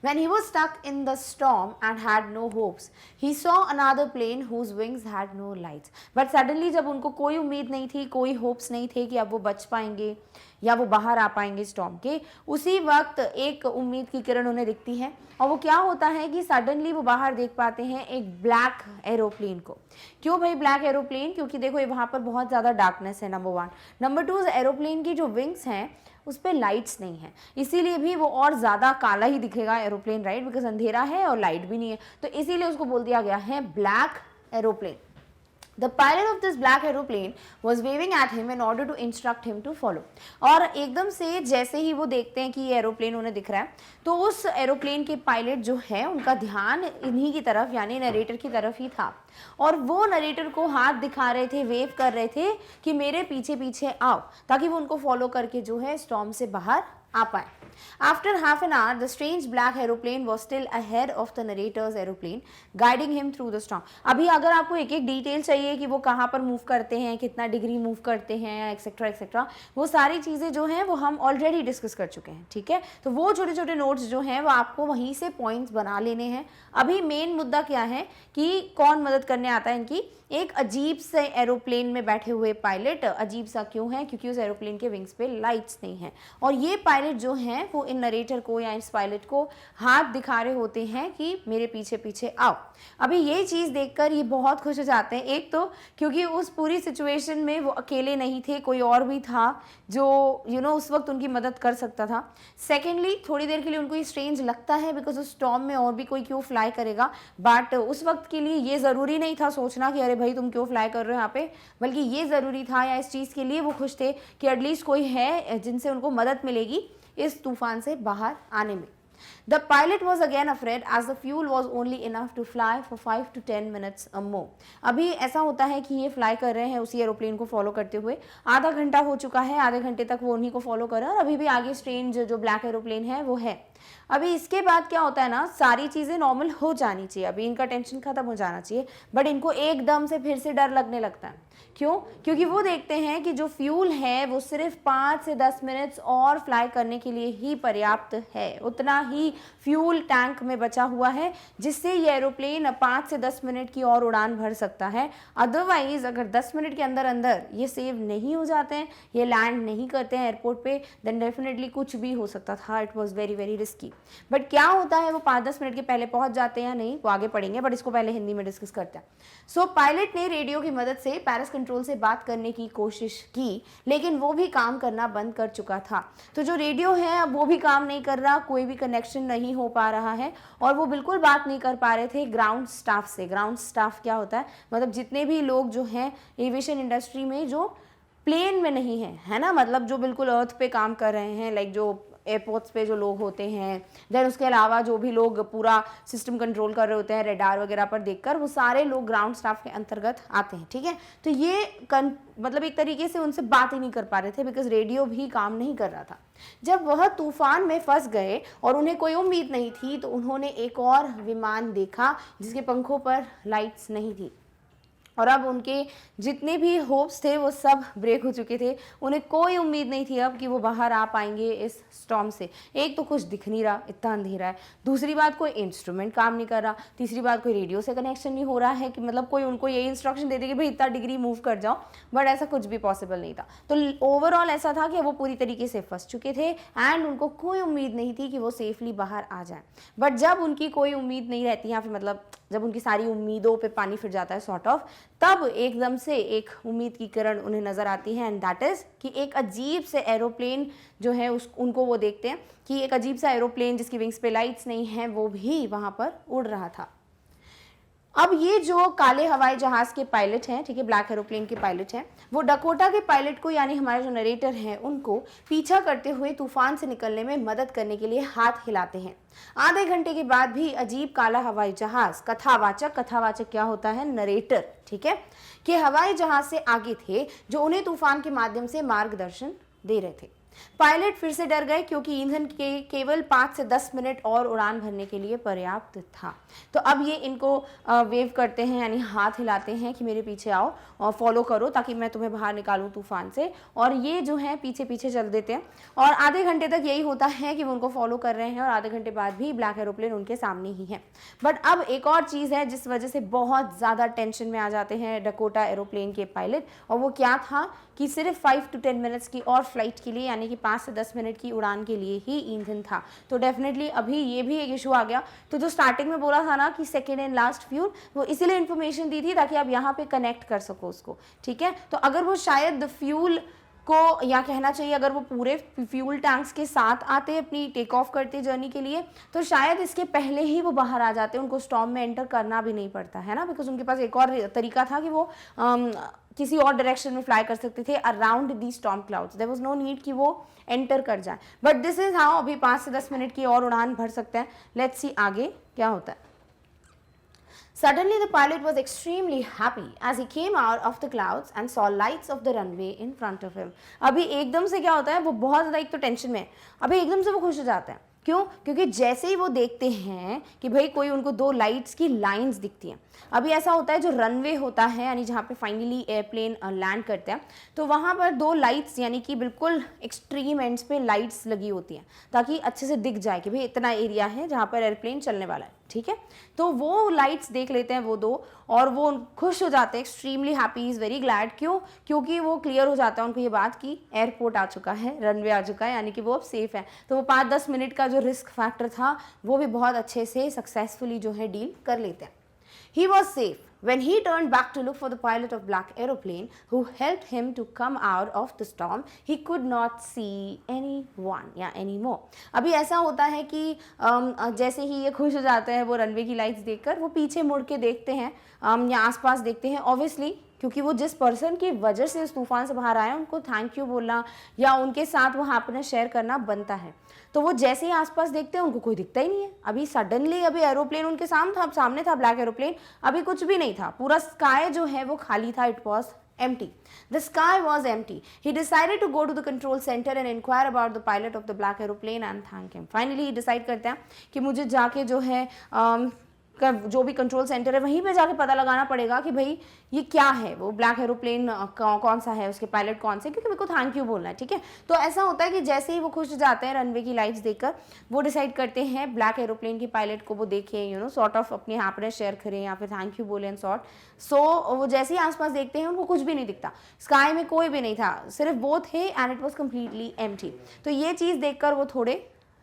When he was stuck in the storm and had no hopes, he saw another plane whose wings had no lights. But suddenly जब उनको कोई उम्मीद नहीं थी, कोई होप्स नहीं थे कि अब वो बच पाएंगे या वो बाहर आ पाएंगे स्टॉर्म के, उसी वक्त एक उम्मीद की किरण उन्हें दिखती है। और वो क्या होता है कि सडनली वो बाहर देख पाते हैं एक ब्लैक एरोप्लेन को। क्यों भाई ब्लैक एरोप्लेन? क्योंकि देखो ये वहाँ पर बहुत ज़्यादा डार्कनेस है, नंबर 1। नंबर 2, एरोप्लेन की जो विंग्स हैं उस पर लाइट्स नहीं है, इसीलिए भी वो और ज़्यादा काला ही दिखेगा एरोप्लेन, राइट? बिकॉज अंधेरा है और लाइट भी नहीं है, तो इसीलिए उसको बोल दिया गया है black aeroplane. The pilot of this black aeroplane was waving at him in order to instruct him to follow. और एकदम से जैसे ही वो देखते हैं कि ये एरोप्लेन उन्हें दिख रहा है, तो उस एरोप्लेन के पायलट जो है उनका ध्यान इन्हीं की तरफ यानी नरेटर की तरफ ही था। और वो नरेटर को हाथ दिखा रहे थे, वेव कर रहे थे कि मेरे पीछे पीछे आओ, ताकि वो उनको फॉलो करके जो है स्टॉर्म से बाहर आ पाए। After half an hour, the strange black aeroplane was still ahead of the narrator's aeroplane, guiding him through the storm. अभी अगर आपको एक एक डिटेल चाहिए कि वो कहाँ पर मूव करते हैं, कितना डिग्री मूव करते हैं, एक्सेट्रा एक्सेट्रा, वो सारी चीज़ें जो हैं वो हम ऑलरेडी डिस्कस कर चुके हैं, ठीक है? तो वो छोटे छोटे नोट्स जो हैं वो आपको वहीं से पॉइंट्स बना लेने हैं। अभी मेन मुद्दा क्या है कि कौन मदद करने आता है इनकी? एक अजीब से एरोप्लेन में बैठे हुए पायलट। अजीब सा क्यों है? क्योंकि उस एरोप्लेन के विंग्स पे लाइट्स नहीं हैं, और ये पायलट जो हैं वो इन नरेटर को या इस पायलट को हाथ दिखा रहे होते हैं कि मेरे पीछे पीछे आओ। अभी ये चीज़ देखकर ये बहुत खुश हो जाते हैं। एक तो क्योंकि उस पूरी सिचुएशन में वो अकेले नहीं थे, कोई और भी था जो उस वक्त उनकी मदद कर सकता था। सेकेंडली थोड़ी देर के लिए उनको ये स्ट्रेंज लगता है बिकॉज उस स्टॉर्म में और भी कोई क्यों फ्लाई करेगा, बट उस वक्त के लिए ये ज़रूरी नहीं था सोचना कि अरे भाई तुम क्यों फ्लाई कर रहे हो यहाँ पे, बल्कि ये ज़रूरी था या इस चीज़ के लिए वो खुश थे कि एटलीस्ट कोई है जिनसे उनको मदद मिलेगी इस तूफान से बाहर आने में। The pilot was again afraid as the fuel was only enough to fly for 5 to 10 minutes or more. अभी ऐसा होता है कि ये फ्लाई कर रहे हैं उसी एरोप्लेन को फॉलो करते हुए, आधा घंटा हो चुका है, आधे घंटे तक वो उन्हीं को फॉलो कर रहे हैं और अभी भी आगे स्ट्रेंज जो ब्लैक एरोप्लेन है वो है। अभी इसके बाद क्या होता है ना, सारी चीज़ें नॉर्मल हो जानी चाहिए, अभी इनका टेंशन खत्म हो जाना चाहिए, बट इनको एकदम से फिर से डर लगने लगता है। क्यों? क्योंकि वो देखते हैं कि जो फ्यूल है वो सिर्फ 5 से 10 मिनट्स और फ्लाई करने के लिए ही पर्याप्त है, उतना ही फ्यूल टैंक में बचा हुआ है जिससे ये एरोप्लेन 5 से 10 मिनट की और उड़ान भर सकता है। अदरवाइज अगर 10 मिनट के अंदर अंदर ये सेव नहीं हो जाते हैं, ये लैंड नहीं करते हैं एयरपोर्ट पे, देन डेफिनेटली कुछ भी हो सकता था। It was very very risky. But क्या होता है, वो 5-10 मिनट के पहले पहुंच जाते हैं या नहीं वो आगे पढ़ेंगे, बट इसको पहले हिंदी में डिस्कस करते हैं। सो पायलट ने रेडियो की मदद से पैरिस कंट्रोल से बात करने की कोशिश की, लेकिन वो भी काम करना बंद कर चुका था। तो जो रेडियो है अब वो भी काम नहीं कर रहा, कोई भी कनेक्शन नहीं हो पा रहा है और वो बिल्कुल बात नहीं कर पा रहे थे ग्राउंड स्टाफ से। ग्राउंड स्टाफ क्या होता है? मतलब जितने भी लोग जो हैं एविएशन इंडस्ट्री में जो प्लेन में नहीं है ना, मतलब जो बिल्कुल अर्थ पे काम कर रहे हैं, लाइक जो एयरपोर्ट्स पे जो लोग होते हैं, देन उसके अलावा जो भी लोग पूरा सिस्टम कंट्रोल कर रहे होते हैं रेडार वगैरह पर देखकर, वो सारे लोग ग्राउंड स्टाफ के अंतर्गत आते हैं, ठीक है? तो ये मतलब एक तरीके से उनसे बात ही नहीं कर पा रहे थे बिकॉज रेडियो भी काम नहीं कर रहा था। जब वह तूफान में फंस गए और उन्हें कोई उम्मीद नहीं थी, तो उन्होंने एक और विमान देखा जिसके पंखों पर लाइट्स नहीं थी और अब उनके जितने भी होप्स थे वो सब ब्रेक हो चुके थे। उन्हें कोई उम्मीद नहीं थी अब कि वो बाहर आ पाएंगे इस स्टॉर्म से। एक तो कुछ दिख नहीं रहा, इतना अंधेरा है, दूसरी बात कोई इंस्ट्रूमेंट काम नहीं कर रहा, तीसरी बात कोई रेडियो से कनेक्शन नहीं हो रहा है कि मतलब कोई उनको ये इंस्ट्रक्शन दे दे कि भाई इतना डिग्री मूव कर जाओ, बट ऐसा कुछ भी पॉसिबल नहीं था। तो ओवरऑल ऐसा था कि वो पूरी तरीके से फंस चुके थे एंड उनको कोई उम्मीद नहीं थी कि वो सेफली बाहर आ जाए। बट जब उनकी कोई उम्मीद नहीं रहती या फिर मतलब जब उनकी सारी उम्मीदों पे पानी फिर जाता है सॉर्ट ऑफ, तब एकदम से एक उम्मीद की किरण उन्हें नज़र आती है एंड दैट इज़ कि एक अजीब से एरोप्लेन जो है उनको वो देखते हैं कि एक अजीब सा एरोप्लेन जिसकी विंग्स पे लाइट्स नहीं हैं वो भी वहाँ पर उड़ रहा था। अब ये जो काले हवाई जहाज के पायलट हैं, ठीक है, ब्लैक एरोप्लेन के पायलट हैं, वो डकोटा के पायलट को यानी हमारे जो नरेटर हैं उनको पीछा करते हुए तूफान से निकलने में मदद करने के लिए हाथ हिलाते हैं। आधे घंटे के बाद भी अजीब काला हवाई जहाज कथावाचक क्या होता है, नरेटर, ठीक है, कि हवाई जहाज से आगे थे जो उन्हें तूफान के माध्यम से मार्गदर्शन दे रहे थे। पायलट फिर से डर गए क्योंकि ईंधन के केवल 5 से 10 मिनट और उड़ान भरने के लिए पर्याप्त था। तो अब ये इनको वेव करते हैं यानी हाथ हिलाते हैं कि मेरे पीछे आओ और फॉलो करो ताकि मैं तुम्हें बाहर निकालूं तूफान से, और ये जो है पीछे पीछे चल देते हैं और आधे घंटे तक यही होता है कि वो उनको फॉलो कर रहे हैं और आधे घंटे बाद भी ब्लैक एरोप्लेन उनके सामने ही है। बट अब एक और चीज़ है जिस वजह से बहुत ज़्यादा टेंशन में आ जाते हैं डकोटा एरोप्लेन के पायलट, और वो क्या था कि सिर्फ 5 to 10 मिनट्स की और फ्लाइट के लिए यानी कि 5 से 10 मिनट की उड़ान के लिए ही ईंधन था। तो डेफिनेटली अभी ये भी एक इशू आ गया। तो जो स्टार्टिंग में बोला था ना कि सेकेंड एंड लास्ट फ्यूल, वो इसीलिए इन्फॉर्मेशन दी थी ताकि आप यहाँ पे कनेक्ट कर सको उसको, ठीक है। तो अगर वो शायद फ्यूल को, या कहना चाहिए अगर वो पूरे फ्यूल टैंक्स के साथ आते अपनी टेक ऑफ करते जर्नी के लिए, तो शायद इसके पहले ही वो बाहर आ जाते, उनको स्टॉर्म में एंटर करना भी नहीं पड़ता है ना, बिकॉज उनके पास एक और तरीका था कि वो किसी और डायरेक्शन में फ्लाई कर सकते थे around the storm clouds. There was no need कि वो एंटर कर जाए, बट दिस इज हाउ अभी 5 से 10 मिनट की और उड़ान भर सकते हैं। लेट्स सी आगे क्या होता है। Suddenly, the pilot was extremely happy as he came out of the clouds and saw lights of the runway in front of him. अभी एकदम से क्या होता है, वो बहुत ज़्यादा एक तो टेंशन में है, अभी एकदम से वो खुश हो जाते हैं। क्यों? क्योंकि जैसे ही वो देखते हैं कि भाई कोई उनको 2 लाइट्स की लाइंस दिखती हैं। अभी ऐसा होता है जो रनवे होता है यानी जहाँ पे फाइनली एयरप्लेन लैंड करते हैं, तो वहाँ पर 2 लाइट्स यानी कि बिल्कुल एक्सट्रीम एंड्स पे लाइट्स लगी होती हैं ताकि अच्छे से दिख जाए कि भाई इतना एरिया है जहाँ पर एयरप्लेन चलने वाला है, ठीक है। तो वो लाइट्स देख लेते हैं वो 2 और वो खुश हो जाते हैं, extremely happy, is very glad. क्यों? क्योंकि वो क्लियर हो जाता है उनको ये बात कि एयरपोर्ट आ चुका है, रनवे आ चुका है, यानी कि वो अब सेफ है। तो वो 5-10 मिनट का जो रिस्क फैक्टर था वो भी बहुत अच्छे से सक्सेसफुली जो है डील कर लेते हैं। He was safe when he turned back to look for the pilot of black aeroplane who helped him to come out of the storm. He could not see anyone या anymore. अभी ऐसा होता है कि जैसे ही ये खुश हो जाते हैं वो रनवे की लाइट्स देखकर, वो पीछे मुड़ के देखते हैं या आसपास देखते हैं, ऑब्वियसली क्योंकि वो जिस पर्सन की वजह से उस तूफान से बाहर आए उनको थैंक यू बोलना या उनके साथ वो हैप्पीनेस शेयर करना बनता है। तो वो जैसे ही आसपास देखते हैं उनको कोई दिखता ही नहीं है। अभी सडनली अभी एरोप्लेन उनके सामने था ब्लैक एरोप्लेन, अभी कुछ भी नहीं था, पूरा स्काई जो है वो खाली था, it was empty. The sky was empty. He decided to go to the control center and inquire about the pilot of the black aeroplane and thank him. Finally, he decide करते हैं कि मुझे जाके जो है जो भी कंट्रोल सेंटर है वहीं पे जाके पता लगाना पड़ेगा कि भाई ये क्या है, वो ब्लैक एरोप्लेन कौन सा है, उसके पायलट कौन से, क्योंकि मेरे को थैंक यू बोलना है, ठीक है। तो ऐसा होता है कि जैसे ही वो खुश हो जाते हैं रनवे की लाइट्स देखकर, वो डिसाइड करते हैं ब्लैक एरोप्लेन की पायलट को वो देखें, सॉर्ट ऑफ अपनी हैप्पीनेस शेयर करें या फिर थैंक यू बोलें सो वो जैसे ही आसपास देखते हैं उनको कुछ भी नहीं दिखता, स्काई में कोई भी नहीं था, सिर्फ वो थे and it was completely empty. तो ये चीज़ देखकर वो थोड़े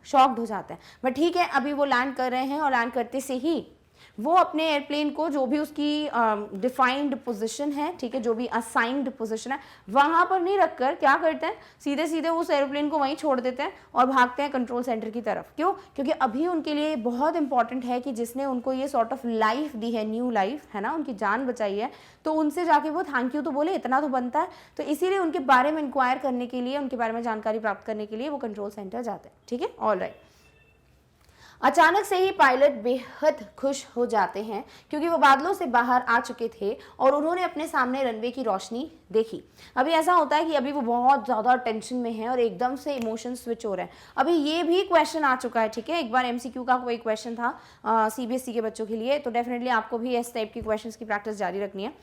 शॉक्ड हो जाते हैं, बट ठीक है, अभी वो लैंड कर रहे हैं और लैंड करते से ही वो अपने एयरप्लेन को जो भी उसकी डिफाइंड पोजीशन है, ठीक है, जो भी असाइंड पोजीशन है वहाँ पर नहीं रखकर क्या करते हैं, सीधे सीधे उस एयरप्लेन को वहीं छोड़ देते हैं और भागते हैं कंट्रोल सेंटर की तरफ। क्यों? क्योंकि अभी उनके लिए बहुत इंपॉर्टेंट है कि जिसने उनको ये सॉर्ट ऑफ लाइफ दी है, न्यू लाइफ है ना, उनकी जान बचाई है, तो उनसे जाके वो थैंक यू तो बोले, इतना तो बनता है। तो इसीलिए उनके बारे में इंक्वायर करने के लिए, उनके बारे में जानकारी प्राप्त करने के लिए वो कंट्रोल सेंटर जाते हैं, ठीक है। All right. अचानक से ही पायलट बेहद खुश हो जाते हैं क्योंकि वो बादलों से बाहर आ चुके थे और उन्होंने अपने सामने रनवे की रोशनी देखी। अभी ऐसा होता है कि अभी वो बहुत ज़्यादा टेंशन में है और एकदम से इमोशन स्विच हो रहे हैं। अभी ये भी क्वेश्चन आ चुका है, ठीक है, एक बार MCQ का कोई क्वेश्चन था CBSE के बच्चों के लिए, तो डेफिनेटली आपको भी इस टाइप की क्वेश्चन की प्रैक्टिस जारी रखनी है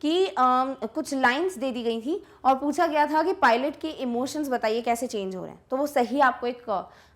कि कुछ लाइंस दे दी गई थी और पूछा गया था कि पायलट के इमोशंस बताइए कैसे चेंज हो रहे हैं, तो वो सही आपको एक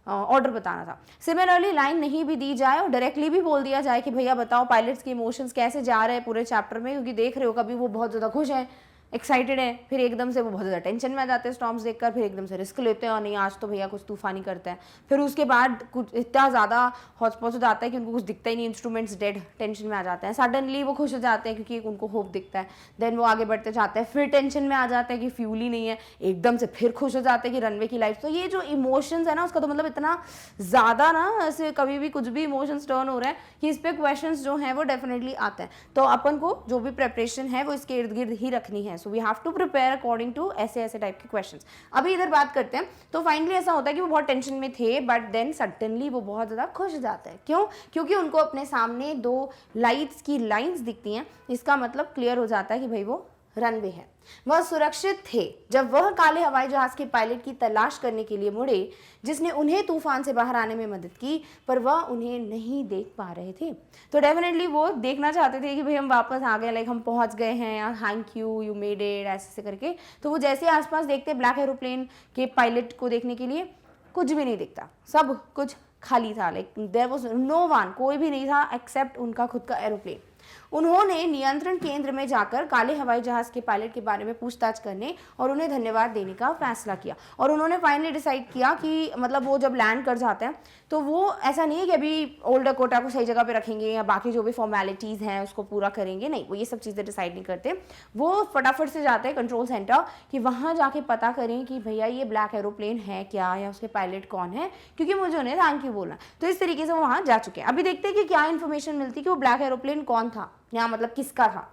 ऑर्डर बताना था। सिमिलरली लाइन नहीं भी दी जाए और डायरेक्टली भी बोल दिया जाए कि भैया बताओ पायलट्स के इमोशंस कैसे जा रहे हैं पूरे चैप्टर में, क्योंकि देख रहे हो कभी वो बहुत ज़्यादा खुश हैं, एक्साइटेड है, फिर एकदम से वो बहुत ज़्यादा टेंशन में आ जाते हैं स्टॉर्म्स देखकर, फिर एकदम से रिस्क लेते हैं और नहीं आज तो भैया कुछ तूफानी करते हैं। फिर उसके बाद कुछ इतना ज़्यादा हौच-पौच हो जाता है कि उनको कुछ दिखता ही नहीं, इंस्ट्रूमेंट्स डेड, टेंशन में आ जाते हैं। सडनली वो खुश हो जाते हैं क्योंकि उनको होप दिखता है, देन वो आगे बढ़ते जाते हैं, फिर टेंशन में आ जाते हैं कि फ्यूल ही नहीं है, एकदम से फिर खुश हो जाते हैं कि रनवे की लाइट। तो ये जो इमोशंस है ना उसका तो मतलब इतना ज़्यादा ना ऐसे कभी भी कुछ भी इमोशंस टर्न हो रहा है कि इस पर क्वेश्चंस जो हैं वो डेफिनेटली आते हैं। तो अपन को जो भी प्रिपरेशन है वो इसके इर्द गिर्द ही रखनी है। So we have to prepare according to ऐसे ऐसे टाइप के क्वेश्चंस। अभी इधर बात करते हैं। तो फाइनली ऐसा होता है कि वो बहुत टेंशन में थे, बट देन सडनली वो बहुत ज़्यादा खुश हो जाते हैं। क्यों? क्योंकि उनको अपने सामने 2 लाइट्स की लाइन्स दिखती हैं। इसका मतलब क्लियर हो जाता है कि भाई वो रनवे है। वह सुरक्षित थे जब वह काले हवाई जहाज के पायलट की तलाश करने के लिए मुड़े, जिसने उन्हें तूफान से बाहर आने में मदद की, पर वह उन्हें नहीं देख पा रहे थे। तो डेफिनेटली वो देखना चाहते थे कि भाई हम वापस आ गए, लाइक हम पहुंच गए हैं, या thank you, you made it, ऐसे करके। तो वो जैसे आसपास देखते ब्लैक एरोप्लेन के पायलट को देखने के लिए, कुछ भी नहीं दिखता, सब कुछ खाली था। Like there was no one, कोई भी नहीं था एक्सेप्ट उनका खुद का एरोप्लेन। उन्होंने नियंत्रण केंद्र में जाकर काले हवाई जहाज के पायलट के बारे में पूछताछ करने और उन्हें धन्यवाद देने का फैसला किया। और उन्होंने फाइनली डिसाइड किया कि मतलब वो जब लैंड कर जाते हैं तो वो ऐसा नहीं है कि अभी ओल्ड डकोटा को सही जगह पे रखेंगे या बाकी जो भी फॉर्मेलिटीज़ हैं उसको पूरा करेंगे, नहीं, वो ये सब चीज़ें डिसाइड नहीं करते। वो फटाफट से जाते हैं कंट्रोल सेंटर कि वहाँ जाके पता करें कि भैया ये ब्लैक एरोप्लेन है क्या, या उसके पायलट कौन है, क्योंकि मुझे उन्हें थैंक यू बोलना। तो इस तरीके से वो वहाँ जा चुके हैं। अभी देखते हैं कि क्या इन्फॉर्मेशन मिलती है कि वो ब्लैक एरोप्लेन कौन था, या मतलब किसका था।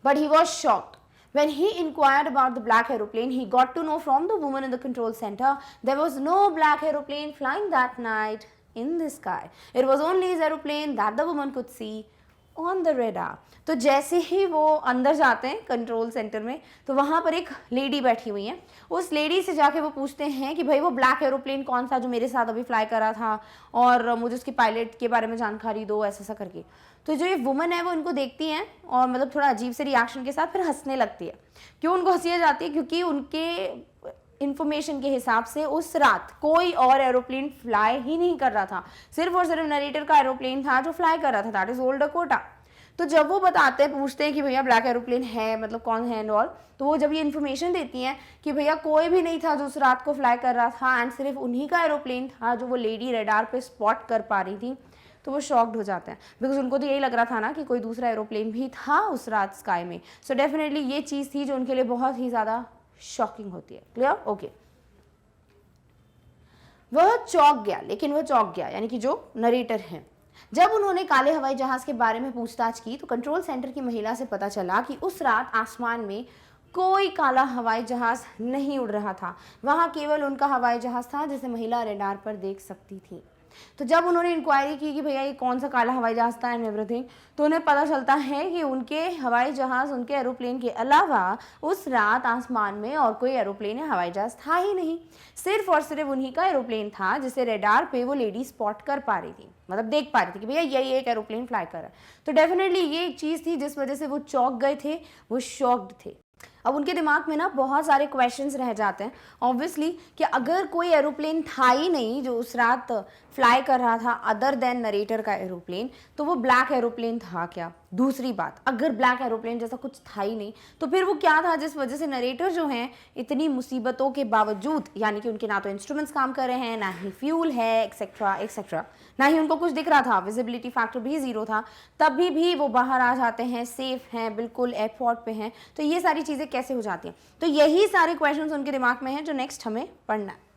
But he was shocked. When he inquired about the black aeroplane, he got to know from the woman in the control center there was no black aeroplane flying that night in the sky. It was only his aeroplane that the woman could see on the radar. तो जैसे ही वो अंदर जाते हैं कंट्रोल सेंटर में, तो वहाँ पर एक लेडी बैठी हुई है। उस लेडी से जाके वो पूछते हैं कि भाई वो ब्लैक एरोप्लेन कौन सा जो मेरे साथ अभी फ्लाई कर रहा था, और मुझे उसके पायलट के बारे में जानकारी दो, ऐसा ऐसा करके। तो जो ये वुमन है वो इनको देखती हैं और मतलब थोड़ा अजीब से रिएक्शन के साथ फिर हंसने लगती है। क्यों उनको हंसी आ जाती है? क्योंकि उनके इन्फॉर्मेशन के हिसाब से उस रात कोई और एरोप्लेन फ्लाई ही नहीं कर रहा था, सिर्फ और सिर्फ नरेटर का एरोप्लेन था जो फ्लाई कर रहा था, दैट इज ओल्ड डकोटा। तो जब वो बताते हैं, पूछते हैं कि भैया ब्लैक एरोप्लेन है, मतलब कौन है एंड ऑल, तो वो जब ये इन्फॉर्मेशन देती हैं कि भैया कोई भी नहीं था जो उस रात को फ्लाई कर रहा था एंड सिर्फ उन्हीं का एरोप्लेन था जो वो लेडी रडार पे स्पॉट कर पा रही थी, तो वो शॉक्ड हो जाते हैं। बिकॉज उनको तो यही लग रहा था ना कि कोई दूसरा एरोप्लेन भी था उस रात स्काई में। सो डेफिनेटली ये चीज़ थी जो उनके लिए बहुत ही ज़्यादा शॉकिंग होती है। क्लियर? ओके। वह चौंक गया, लेकिन वह चौंक गया यानी कि जो नरेटर है। जब उन्होंने काले हवाई जहाज के बारे में पूछताछ की तो कंट्रोल सेंटर की महिला से पता चला कि उस रात आसमान में कोई काला हवाई जहाज नहीं उड़ रहा था, वहां केवल उनका हवाई जहाज था जिसे महिला रडार पर देख सकती थी। तो जब उन्होंने इंक्वायरी की कि भैया ये कौन सा काला हवाई जहाज था एंड एवरीथिंग, तो उन्हें पता चलता है कि उनके हवाई जहाज, उनके एरोप्लेन के अलावा उस रात आसमान में और कोई एरोप्लेन या हवाई जहाज था ही नहीं। सिर्फ और सिर्फ उन्हीं का एरोप्लेन था जिसे रडार पे वो लेडी स्पॉट कर पा रही थी, मतलब देख पा रही थी कि भैया यही एक एरोप्लेन फ्लाई कर रहा है। तो डेफिनेटली ये एक चीज़ थी जिस वजह से वो चौंक गए थे, वो शॉक्ड थे। अब उनके दिमाग में ना बहुत सारे क्वेश्चंस रह जाते हैं ऑब्वियसली कि अगर कोई एरोप्लेन था ही नहीं जो उस रात फ्लाई कर रहा था अदर देन नरेटर का एरोप्लेन, तो वो ब्लैक एरोप्लेन था क्या? दूसरी बात, अगर ब्लैक एरोप्लेन जैसा कुछ था ही नहीं तो फिर वो क्या था जिस वजह से नरेटर जो हैं इतनी मुसीबतों के बावजूद, यानी कि उनके ना तो इंस्ट्रूमेंट्स काम कर रहे हैं, ना ही फ्यूल है, एक्सेट्रा एक्सेट्रा, ना ही उनको कुछ दिख रहा था, विजिबिलिटी फैक्टर भी 0 था, तभी भी वो बाहर आ जाते हैं, सेफ हैं, बिल्कुल एयरपोर्ट पे हैं। तो ये सारी चीज़ें कैसे हो जाती हैं? तो यही सारे क्वेश्चंस उनके दिमाग में हैं जो नेक्स्ट हमें पढ़ना है।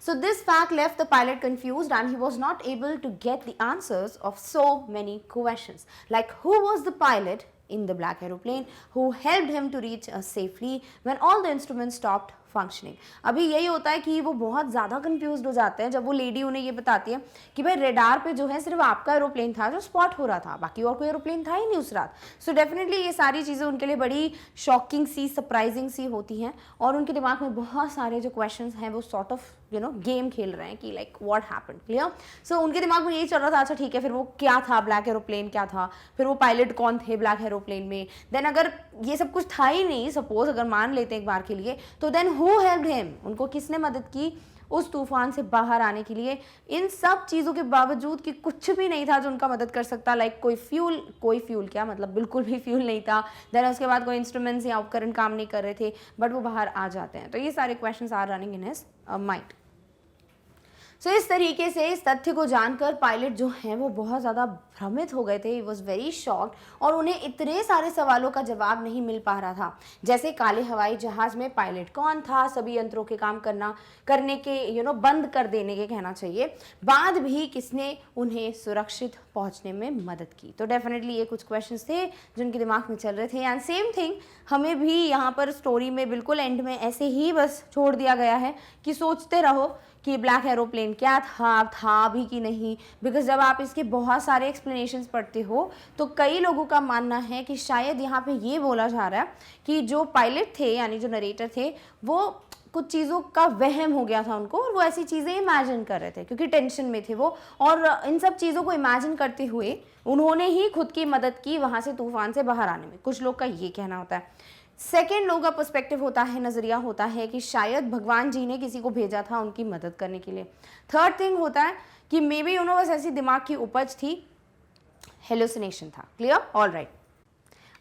So this fact left the pilot confused and he was not able to get the answers of so many questions. Like who was the pilot in the black aeroplane who helped him to reach safely when all the instruments stopped functioning. अभी यही होता है कि वो बहुत ज़्यादा कंफ्यूज हो जाते हैं जब वो लेडी उन्हें ये बताती है कि भाई रेडार पे जो है सिर्फ आपका एरोप्लेन था जो स्पॉट हो रहा था, बाकी और कोई एरोप्लेन था ही नहीं उस रात। सो डेफिनेटली ये सारी चीज़ें उनके लिए बड़ी शॉकिंग सी, सरप्राइजिंग सी होती हैं और उनके दिमाग में बहुत सारे जो क्वेश्चंस हैं वो सॉर्ट ऑफ गेम खेल रहे हैं कि लाइक व्हाट हैपेंड। क्लियर? सो उनके दिमाग में यही चल रहा था, अच्छा ठीक है फिर वो क्या था, ब्लैक एरोप्लेन क्या था, फिर वो पायलट कौन थे ब्लैक एरोप्लेन में, देन अगर ये सब कुछ था ही नहीं, सपोज अगर मान लेते हैं एक बार के लिए, तो देन हु हेल्प्ड हिम, उनको किसने मदद की उस तूफान से बाहर आने के लिए। इन सब चीज़ों के बावजूद कि कुछ भी नहीं था जो उनका मदद कर सकता, लाइक कोई फ्यूल क्या मतलब बिल्कुल भी फ्यूल नहीं था, देन उसके बाद कोई इंस्ट्रूमेंट्स या उपकरण काम नहीं कर रहे थे, बट वो बाहर आ जाते हैं। तो ये सारे questions are running in his mind. So इस तरीके से इस तथ्य को जानकर पायलट जो हैं वो बहुत ज़्यादा भ्रमित हो गए थे, ही वॉज वेरी शॉक्ड, और उन्हें इतने सारे सवालों का जवाब नहीं मिल पा रहा था, जैसे काले हवाई जहाज में पायलट कौन था, सभी यंत्रों के काम करने के बंद कर देने के कहना चाहिए बाद भी किसने उन्हें सुरक्षित पहुंचने में मदद की। तो डेफिनेटली ये कुछ क्वेश्चंस थे जो उनके दिमाग में चल रहे थे। एंड सेम थिंग हमें भी यहाँ पर स्टोरी में बिल्कुल एंड में ऐसे ही बस छोड़ दिया गया है कि सोचते रहो कि ब्लैक एरोप्लेन क्या था भी कि नहीं, बिकॉज जब आप इसके बहुत सारे एक्सप्लेनेशंस पढ़ते हो तो कई लोगों का मानना है कि शायद यहाँ पे ये बोला जा रहा है कि जो पायलट थे यानी जो नरेटर थे वो कुछ चीज़ों का वहम हो गया था उनको, और वो ऐसी चीज़ें इमेजिन कर रहे थे क्योंकि टेंशन में थे वो, और इन सब चीज़ों को इमेजिन करते हुए उन्होंने ही खुद की मदद की वहाँ से तूफान से बाहर आने में। कुछ लोग का ये कहना होता है। सेकेंड लोगों का पर्सपेक्टिव होता है, नज़रिया होता है कि शायद भगवान जी ने किसी को भेजा था उनकी मदद करने के लिए। थर्ड थिंग होता है कि मे बी बस ऐसी दिमाग की उपज थी, हेलुसिनेशन था। क्लियर? All right.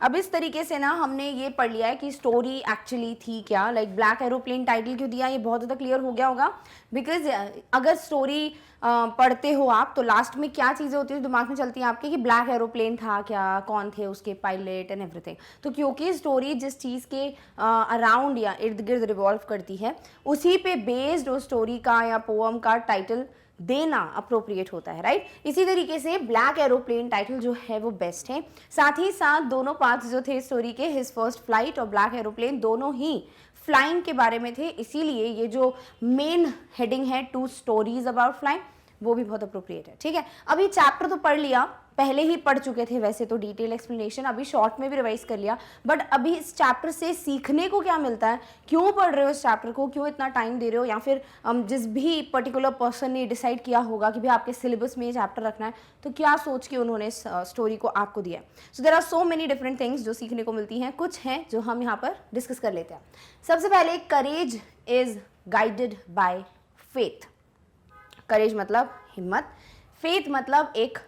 अब इस तरीके से ना हमने ये पढ़ लिया है कि स्टोरी एक्चुअली थी क्या, लाइक ब्लैक एरोप्लेन टाइटल क्यों दिया, ये बहुत ज़्यादा क्लियर हो गया होगा। बिकॉज अगर स्टोरी पढ़ते हो आप तो लास्ट में क्या चीज़ें होती है दिमाग में चलती हैं आपके कि ब्लैक एरोप्लेन था क्या, कौन थे उसके पायलट एंड एवरीथिंग। तो क्योंकि स्टोरी जिस चीज़ के अराउंड या इर्द गिर्द रिवॉल्व करती है उसी पे बेस्ड उस स्टोरी का या पोअम का टाइटल देना अप्रोप्रिएट होता है, राइट। इसी तरीके से ब्लैक एरोप्लेन टाइटल जो है वो बेस्ट है। साथ ही साथ दोनों पार्ट्स जो थे स्टोरी के, हिज फर्स्ट फ्लाइट और ब्लैक एरोप्लेन, दोनों ही फ्लाइंग के बारे में थे, इसीलिए ये जो मेन हेडिंग है टू स्टोरीज अबाउट फ्लाइंग वो भी बहुत अप्रोप्रिएट है। ठीक है, अभी चैप्टर तो पढ़ लिया, पहले ही पढ़ चुके थे वैसे तो डिटेल एक्सप्लेनेशन, अभी शॉर्ट में भी रिवाइज कर लिया, बट अभी इस चैप्टर से सीखने को क्या मिलता है, क्यों पढ़ रहे हो इस चैप्टर को, क्यों इतना टाइम दे रहे हो, या फिर जिस भी पर्टिकुलर पर्सन ने डिसाइड किया होगा कि भाई आपके सिलेबस में ये चैप्टर रखना है, तो क्या सोच के उन्होंने इस स्टोरी को आपको दिया। So there are so many different things जो सीखने को मिलती हैं, कुछ हैं जो हम यहाँ पर डिस्कस कर लेते हैं। सबसे पहले, courage is guided by faith. Courage मतलब हिम्मत, फेथ मतलब एक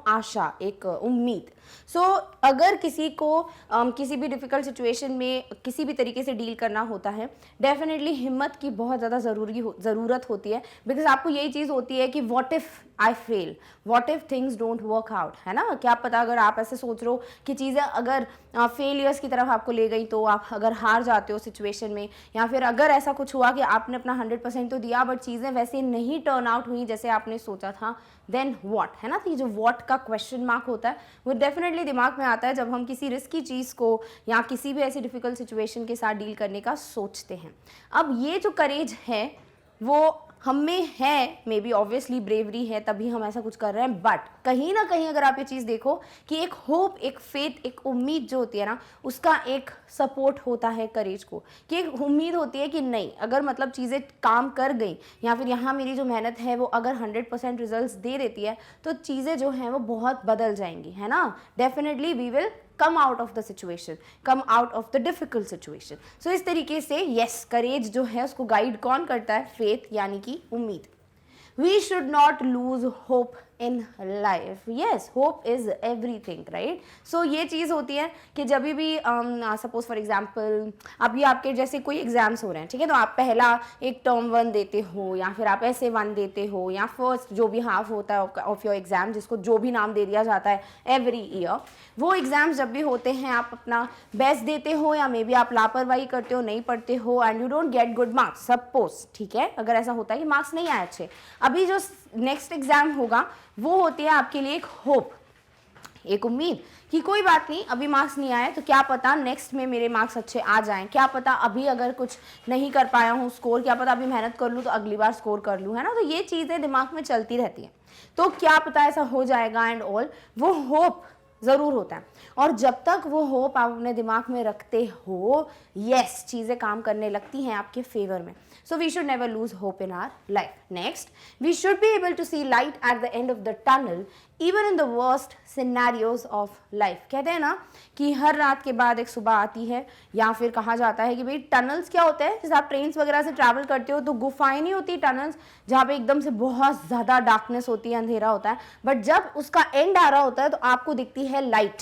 आशा, एक उम्मीद। सो अगर किसी को किसी भी डिफ़िकल्ट सिचुएशन में किसी भी तरीके से डील करना होता है, डेफिनेटली हिम्मत की बहुत ज़्यादा ज़रूरत होती है, बिकॉज आपको यही चीज़ होती है कि what if I fail, what if things don't work out, है ना। क्या पता अगर आप ऐसे सोच रहे हो कि चीज़ें अगर फेलियर्स की तरफ आपको ले गई, तो आप अगर हार जाते हो सिचुएशन में, या फिर अगर ऐसा कुछ हुआ कि आपने अपना 100% तो दिया बट चीज़ें वैसे नहीं टर्न आउट हुई जैसे आपने सोचा था, देन व्हाट, है ना। तो ये जो व्हाट का क्वेश्चन मार्क होता है वो डेफिनेटली दिमाग में आता है जब हम किसी रिस्की चीज़ को या किसी भी ऐसी डिफ़िकल्ट सिचुएशन के साथ डील करने का सोचते हैं। अब ये जो करेज है वो हम में है, मे बी ऑब्वियसली ब्रेवरी है तभी हम ऐसा कुछ कर रहे हैं, बट कहीं ना कहीं अगर आप ये चीज़ देखो कि एक होप, एक फेथ, एक उम्मीद जो होती है ना, उसका एक सपोर्ट होता है करेज को, कि एक उम्मीद होती है कि नहीं, अगर मतलब चीज़ें काम कर गई या फिर यहाँ मेरी जो मेहनत है वो अगर 100% रिजल्ट्स दे देती है तो चीज़ें जो हैं वो बहुत बदल जाएंगी, है ना। Definitely we will come out of the situation, come out of the difficult situation. So इस तरीके से यस, करेज जो है उसको गाइड कौन करता है, फेथ यानी कि उम्मीद। We should not lose hope in life. Yes, hope is everything, right. So ये चीज़ होती है कि जब भी सपोज फॉर एग्जाम्पल अभी आपके जैसे कोई एग्जाम्स हो रहे हैं, ठीक है, तो आप पहला एक टर्म 1 देते हो या फिर आप ऐसे 1 देते हो या फर्स्ट जो भी हाफ होता है ऑफ योर एग्जाम, जिसको जो भी नाम दे दिया जाता है एवरी ईयर, वो एग्जाम्स जब भी होते हैं आप अपना बेस्ट देते हो या मे बी आप लापरवाही करते हो, नहीं पढ़ते हो and you don't get good marks, suppose, ठीक है, अगर ऐसा होता है कि मार्क्स नहीं आए अच्छे, अभी जो नेक्स्ट एग्जाम होगा वो होती है आपके लिए एक होप, एक उम्मीद कि कोई बात नहीं, अभी मार्क्स नहीं आए तो क्या पता नेक्स्ट में मेरे मार्क्स अच्छे आ जाएं, क्या पता अभी अगर कुछ नहीं कर पाया हूँ स्कोर, क्या पता अभी मेहनत कर लूँ तो अगली बार स्कोर कर लूँ, है ना। तो ये चीज़ें दिमाग में चलती रहती हैं, तो क्या पता ऐसा हो जाएगा एंड ऑल, वो होप ज़रूर होता है। और जब तक वो होप आप अपने दिमाग में रखते हो, यस, चीज़ें काम करने लगती हैं आपके फेवर में। So we should never lose hope in our life. Next, we should be able to see light at the end of the tunnel even in the worst scenarios of life. कहते हैं ना कि हर रात के बाद एक सुबह आती है, या फिर कहा जाता है कि भाई टनल्स क्या होते हैं, जैसे आप ट्रेन्स वगैरह से ट्रैवल करते हो तो गुफाएं नहीं होती टनल्स, जहाँ पे एकदम से बहुत ज़्यादा डार्कनेस होती है, अंधेरा होता है, बट जब उसका एंड आ रहा होता है तो आपको दिखती है लाइट,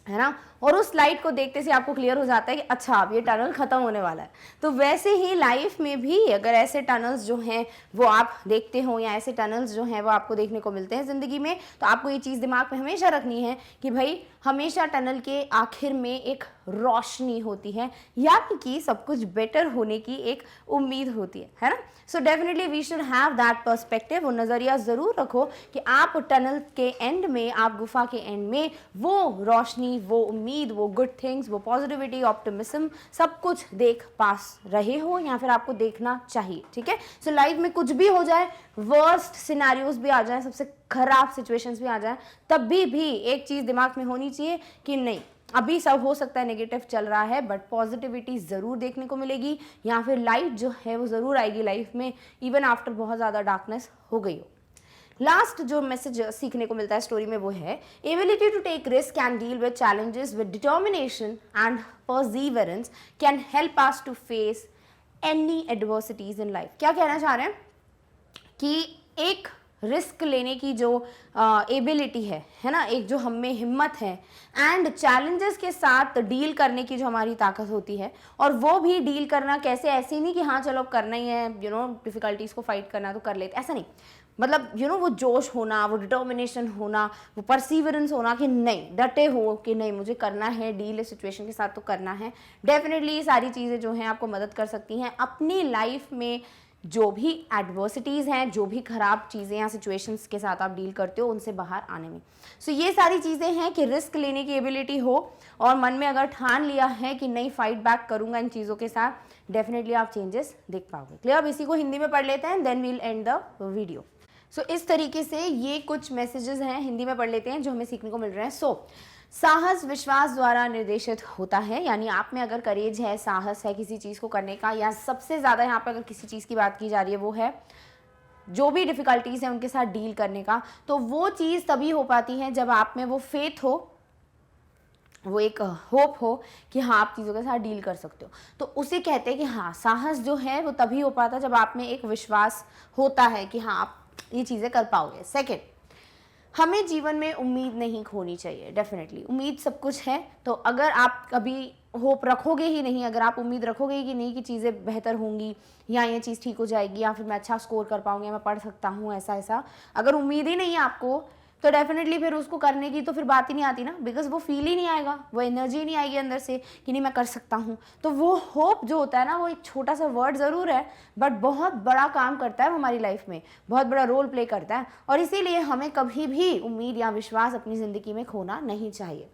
है ना, और उस लाइट को देखते से आपको क्लियर हो जाता है कि अच्छा अब ये टनल खत्म होने वाला है। तो वैसे ही लाइफ में भी अगर ऐसे टनल्स जो हैं वो आप देखते हो, या ऐसे टनल्स जो हैं वो आपको देखने को मिलते हैं ज़िंदगी में, तो आपको ये चीज़ दिमाग में हमेशा रखनी है कि भाई हमेशा टनल के आखिर में एक रोशनी होती है, यानी कि सब कुछ बेटर होने की एक उम्मीद होती है ना। So definitely we should have that perspective, वो नज़रिया ज़रूर रखो कि आप टनल के एंड में, आप गुफा के एंड में वो रोशनी, वो उम्मीद, वो गुड थिंग्स, वो पॉजिटिविटी, ऑप्टिमिज्म सब कुछ देख पास रहे हो, या फिर आपको देखना चाहिए, ठीक है। सो लाइफ में कुछ भी हो जाए, वर्स्ट सिनेरियोज भी आ जाए, सबसे खराब सिचुएशंस भी आ जाए, तब भी एक चीज़ दिमाग में होनी चाहिए कि नहीं, अभी सब हो सकता है नेगेटिव चल रहा है, बट पॉजिटिविटी ज़रूर देखने को मिलेगी, या फिर लाइट जो है वो ज़रूर आएगी लाइफ में, इवन आफ्टर बहुत ज़्यादा डार्कनेस हो गई हो। लास्ट जो मैसेज सीखने को मिलता है स्टोरी में वो है ability to take risk and deal with challenges with determination and perseverance can help us to face any adversities in life. क्या कहना चाह रहे हैं कि एक रिस्क लेने की जो एबिलिटी है ना, एक जो हम में हिम्मत है, एंड चैलेंजेस के साथ डील करने की जो हमारी ताकत होती है, और वो भी डील करना कैसे, ऐसे नहीं कि हाँ चलो करना ही है, डिफ़िकल्टीज़ को फाइट करना तो कर लेते, ऐसा नहीं, मतलब वो जोश होना, वो डिटर्मिनेशन होना, वो परसीवरेंस होना कि नहीं, डटे हो कि नहीं मुझे करना है डील इस सिचुएशन के साथ तो करना है। डेफिनेटली ये सारी चीज़ें जो हैं आपको मदद कर सकती हैं अपनी लाइफ में जो भी एडवर्सिटीज़ हैं, जो भी ख़राब चीज़ें या सिचुएशंस के साथ आप डील करते हो उनसे बाहर आने में। सो ये सारी चीज़ें हैं कि रिस्क लेने की एबिलिटी हो, और मन में अगर ठान लिया है कि नहीं फाइट बैक करूँगा इन चीज़ों के साथ, डेफिनेटली आप चेंजेस देख पाओगे। क्लियर? अब इसी को हिंदी में पढ़ लेते हैं, then we'll end the video. So इस तरीके से ये कुछ मैसेजेस हैं, हिंदी में पढ़ लेते हैं जो हमें सीखने को मिल रहे हैं। साहस विश्वास द्वारा निर्देशित होता है, यानी आप में अगर करेज है, साहस है किसी चीज़ को करने का, या सबसे ज़्यादा यहाँ पर अगर किसी चीज़ की बात की जा रही है वो है जो भी डिफ़िकल्टीज़ हैं उनके साथ डील करने का, तो वो चीज़ तभी हो पाती है जब आप में वो फेथ हो, वो एक होप हो कि हाँ आप चीज़ों के साथ डील कर सकते हो। तो उसे कहते हैं कि हाँ साहस जो है वो तभी हो पाता है जब आप में एक विश्वास होता है कि हाँ आप ये चीज़ें कर पाओगे। सेकेंड, हमें जीवन में उम्मीद नहीं खोनी चाहिए। डेफिनेटली उम्मीद सब कुछ है, तो अगर आप कभी होप रखोगे ही नहीं, अगर आप उम्मीद रखोगे ही कि नहीं कि चीज़ें बेहतर होंगी, या ये चीज़ ठीक हो जाएगी, या फिर मैं अच्छा स्कोर कर पाऊंगी, मैं पढ़ सकता हूँ, ऐसा अगर उम्मीद ही नहीं है आपको, तो डेफिनेटली फिर उसको करने की तो फिर बात ही नहीं आती ना, बिकॉज वो फील ही नहीं आएगा, वो एनर्जी नहीं आएगी अंदर से कि नहीं मैं कर सकता हूँ। तो वो होप जो होता है ना, वो एक छोटा सा वर्ड ज़रूर है, बट बहुत बड़ा काम करता है हमारी लाइफ में, बहुत बड़ा रोल प्ले करता है, और इसीलिए हमें कभी भी उम्मीद या विश्वास अपनी ज़िंदगी में खोना नहीं चाहिए।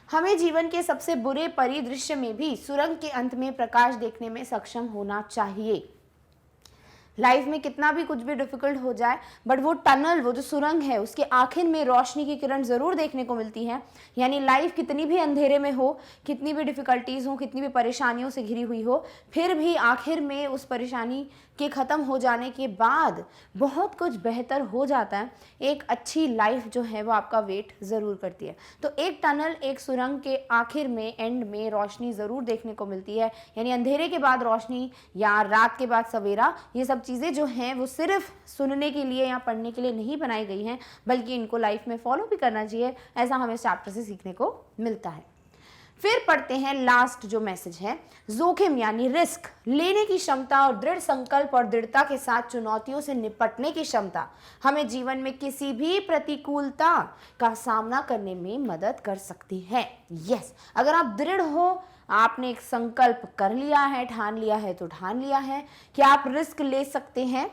हमें जीवन के सबसे बुरे परिदृश्य में भी सुरंग के अंत में प्रकाश देखने में सक्षम होना चाहिए। लाइफ में कितना भी कुछ भी डिफिकल्ट हो जाए, बट वो टनल, वो जो सुरंग है, उसके आखिर में रोशनी की किरण ज़रूर देखने को मिलती है। यानी लाइफ कितनी भी अंधेरे में हो, कितनी भी डिफ़िकल्टीज़ हो, कितनी भी परेशानियों से घिरी हुई हो, फिर भी आखिर में उस परेशानी के ख़त्म हो जाने के बाद बहुत कुछ बेहतर हो जाता है। एक अच्छी लाइफ जो है वो आपका वेट ज़रूर करती है। तो एक टनल, एक सुरंग के आखिर में, एंड में रोशनी ज़रूर देखने को मिलती है। यानी अंधेरे के बाद रोशनी या रात के बाद सवेरा, ये सब चीज़ें जो हैं वो सिर्फ सुनने के लिए या पढ़ने के लिए नहीं बनाई गई हैं, बल्कि इनको लाइफ में फॉलो भी करना चाहिए। ऐसा हमें इस चैप्टर से सीखने को मिलता है। फिर पढ़ते हैं लास्ट जो मैसेज है, जोखिम यानी रिस्क लेने की क्षमता और दृढ़ संकल्प और दृढ़ता के साथ चुनौतियों से निपटने की क्षमता हमें जीवन में किसी भी प्रतिकूलता का सामना करने में मदद कर सकती है। यस, अगर आप दृढ़ हो, आपने एक संकल्प कर लिया है, ठान लिया है तो ठान लिया है कि आप रिस्क ले सकते हैं,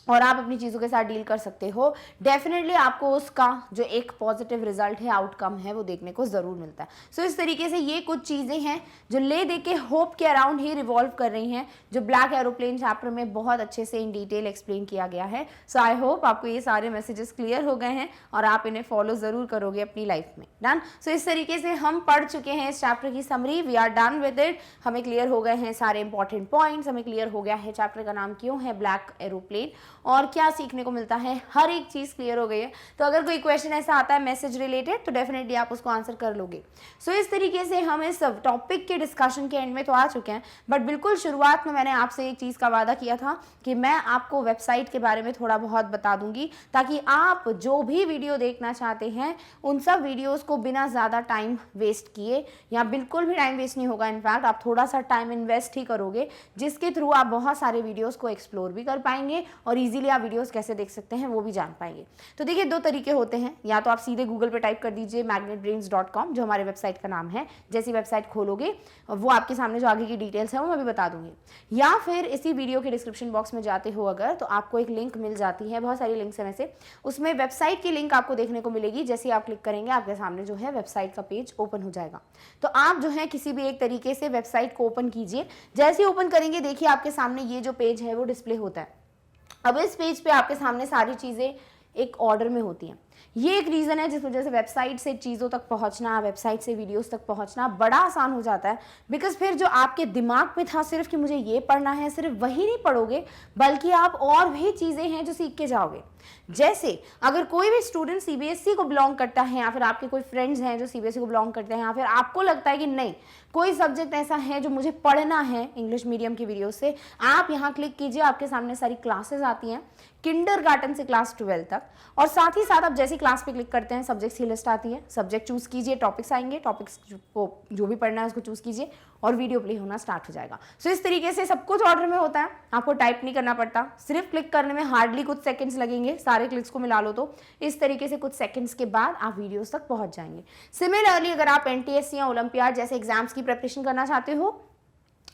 और आप अपनी चीज़ों के साथ डील कर सकते हो, डेफिनेटली आपको उसका जो एक पॉजिटिव रिजल्ट है, आउटकम है, वो देखने को ज़रूर मिलता है। सो इस तरीके से ये कुछ चीज़ें हैं जो ले दे के होप के अराउंड ही रिवॉल्व कर रही हैं, जो ब्लैक एरोप्लेन चैप्टर में बहुत अच्छे से इन डिटेल एक्सप्लेन किया गया है। सो आई होप आपको ये सारे मैसेजेस क्लियर हो गए हैं और आप इन्हें फॉलो ज़रूर करोगे अपनी लाइफ में। डन। सो इस तरीके से हम पढ़ चुके हैं इस चैप्टर की summary, we are done with it. हमें क्लियर हो गए हैं सारे इंपॉर्टेंट पॉइंट्स, हमें क्लियर हो गया है चैप्टर का नाम क्यों है ब्लैक एरोप्लेन और क्या सीखने को मिलता है, हर एक चीज़ क्लियर हो गई है। तो अगर कोई क्वेश्चन ऐसा आता है मैसेज रिलेटेड तो डेफिनेटली आप उसको आंसर कर लोगे। सो इस तरीके से हम इस टॉपिक के डिस्कशन के एंड में तो आ चुके हैं, बट बिल्कुल शुरुआत में मैंने आपसे एक चीज़ का वादा किया था कि मैं आपको वेबसाइट के बारे में थोड़ा बहुत बता दूंगी, ताकि आप जो भी वीडियो देखना चाहते हैं उन सब वीडियोज़ को बिना ज़्यादा टाइम वेस्ट किए, या बिल्कुल भी टाइम वेस्ट नहीं होगा, इनफैक्ट आप थोड़ा सा टाइम इन्वेस्ट ही करोगे, जिसके थ्रू आप बहुत सारे वीडियोज़ को एक्सप्लोर भी कर पाएंगे और ईजिली आप वीडियोज़ कैसे देख सकते हैं वो भी जान पाएंगे। तो देखिए दो तरीके होते हैं, या तो आप सीधे गूगल पे टाइप कर दीजिए magnetbrains.com, जो हमारे वेबसाइट का नाम है। जैसी वेबसाइट खोलोगे वो आपके सामने जो आगे की डिटेल्स है वो मैं भी बता दूंगी, या फिर इसी वीडियो के डिस्क्रिप्शन बॉक्स में जाते हो अगर तो आपको एक लिंक मिल जाती है, बहुत सारी लिंक्स हैं वैसे, उसमें वेबसाइट की लिंक आपको देखने को मिलेगी। जैसे आप क्लिक करेंगे आपके सामने जो है वेबसाइट का पेज ओपन हो जाएगा। तो आप जो है किसी भी एक तरीके से वेबसाइट को ओपन कीजिए। जैसे ही ओपन करेंगे देखिए आपके सामने ये जो पेज है वो डिस्प्ले होता है। अब इस पेज पे आपके सामने सारी चीज़ें एक ऑर्डर में होती हैं। ये एक रीज़न है जिस वजह से वेबसाइट से चीज़ों तक पहुंचना, वेबसाइट से वीडियोस तक पहुंचना बड़ा आसान हो जाता है। बिकॉज फिर जो आपके दिमाग में था सिर्फ कि मुझे ये पढ़ना है, सिर्फ वही नहीं पढ़ोगे, बल्कि आप और भी चीज़ें हैं जो सीख के जाओगे। जैसे अगर कोई भी स्टूडेंट सीबीएसई को बिलोंग करता है, या फिर आपके कोई फ्रेंड्स हैं जो सीबीएसई को बिलोंग करते हैं, या फिर आपको लगता है कि नहीं कोई सब्जेक्ट ऐसा है जो मुझे पढ़ना है इंग्लिश मीडियम की वीडियो से, आप यहाँ क्लिक कीजिए, आपके सामने सारी क्लासेस आती हैं किंडरगार्टन से क्लास 12 तक। और साथ ही साथ आप जैसी क्लास पे क्लिक करते हैं सब्जेक्ट्स की लिस्ट आती है, सब्जेक्ट चूज कीजिए, टॉपिक्स आएंगे, टॉपिक्स को जो भी पढ़ना है उसको चूज कीजिए और वीडियो प्ले होना स्टार्ट हो जाएगा। सो इस तरीके से सब कुछ ऑर्डर में होता है, आपको टाइप नहीं करना पड़ता, सिर्फ क्लिक करने में हार्डली कुछ सेकंड्स लगेंगे, सारे क्लिक्स को मिला लो तो इस तरीके से कुछ सेकंड्स के बाद आप वीडियोस तक पहुंच जाएंगे। सिमिलरली अगर आप एनटीएससी या ओलंपियाड जैसे एग्जाम्स की प्रिपरेशन करना चाहते हो,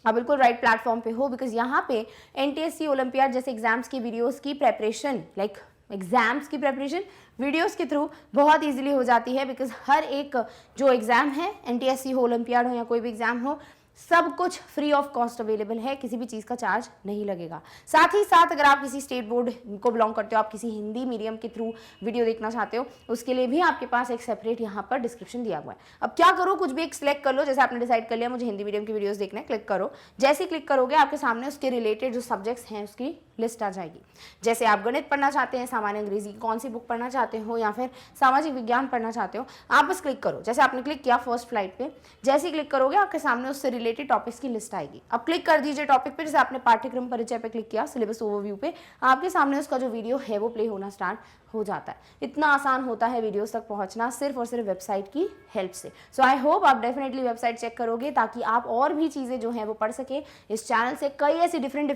आप बिल्कुल राइट प्लेटफॉर्म पे हो, बिकॉज यहाँ पे एनटीएससी ओलंपियाड जैसे एग्जाम्स की वीडियोस की प्रेपरेशन, लाइक एग्जाम्स की प्रेपरेशन वीडियोस के थ्रू बहुत इजीली हो जाती है। बिकॉज हर एक जो एग्जाम है, एनटीएससी हो, ओलंपियाड हो या कोई भी एग्जाम हो, सब कुछ फ्री ऑफ कॉस्ट अवेलेबल है, किसी भी चीज़ का चार्ज नहीं लगेगा। साथ ही साथ अगर आप किसी स्टेट बोर्ड को बिलोंग करते हो, आप किसी हिंदी मीडियम के थ्रू वीडियो देखना चाहते हो, उसके लिए भी आपके पास एक सेपरेट यहाँ पर डिस्क्रिप्शन दिया हुआ है। अब क्या करो, कुछ भी एक सिलेक्ट कर लो, जैसे आपने डिसाइड कर लिया मुझे हिंदी मीडियम की वीडियोस देखना है, क्लिक करो। जैसे क्लिक करोगे आपके सामने उसके रिलेटेड जो सब्जेक्ट्स हैं उसकी लिस्ट आ जाएगी। जैसे आप गणित पढ़ना चाहते हैं, सामान्य अंग्रेजी की कौन सी बुक पढ़ना चाहते हो, या फिर सामाजिक विज्ञान पढ़ना चाहते हो, आप बस क्लिक करो। जैसे आपने क्लिक किया फर्स्ट फ्लाइट पे, जैसे ही क्लिक करोगे आपके सामने उससे रिलेटेड टॉपिक्स की लिस्ट आएगी। अब क्लिक कर दीजिए टॉपिक पे, जैसे आपने पाठ्यक्रम परिचय पे क्लिक किया, सिलेबस ओवरव्यू पे, आपके सामने उसका जो वीडियो है वो प्ले होना स्टार्ट हो जाता है। इतना आसान होता है वीडियोस तक पहुंचना सिर्फ और सिर्फ वेबसाइट की हेल्प से। सो आई होप आप डेफिनेटली वेबसाइट चेक करोगे ताकि आप और भी चीज़ें जो हैं वो पढ़ सके। इस चैनल से कई ऐसी डिफरेंट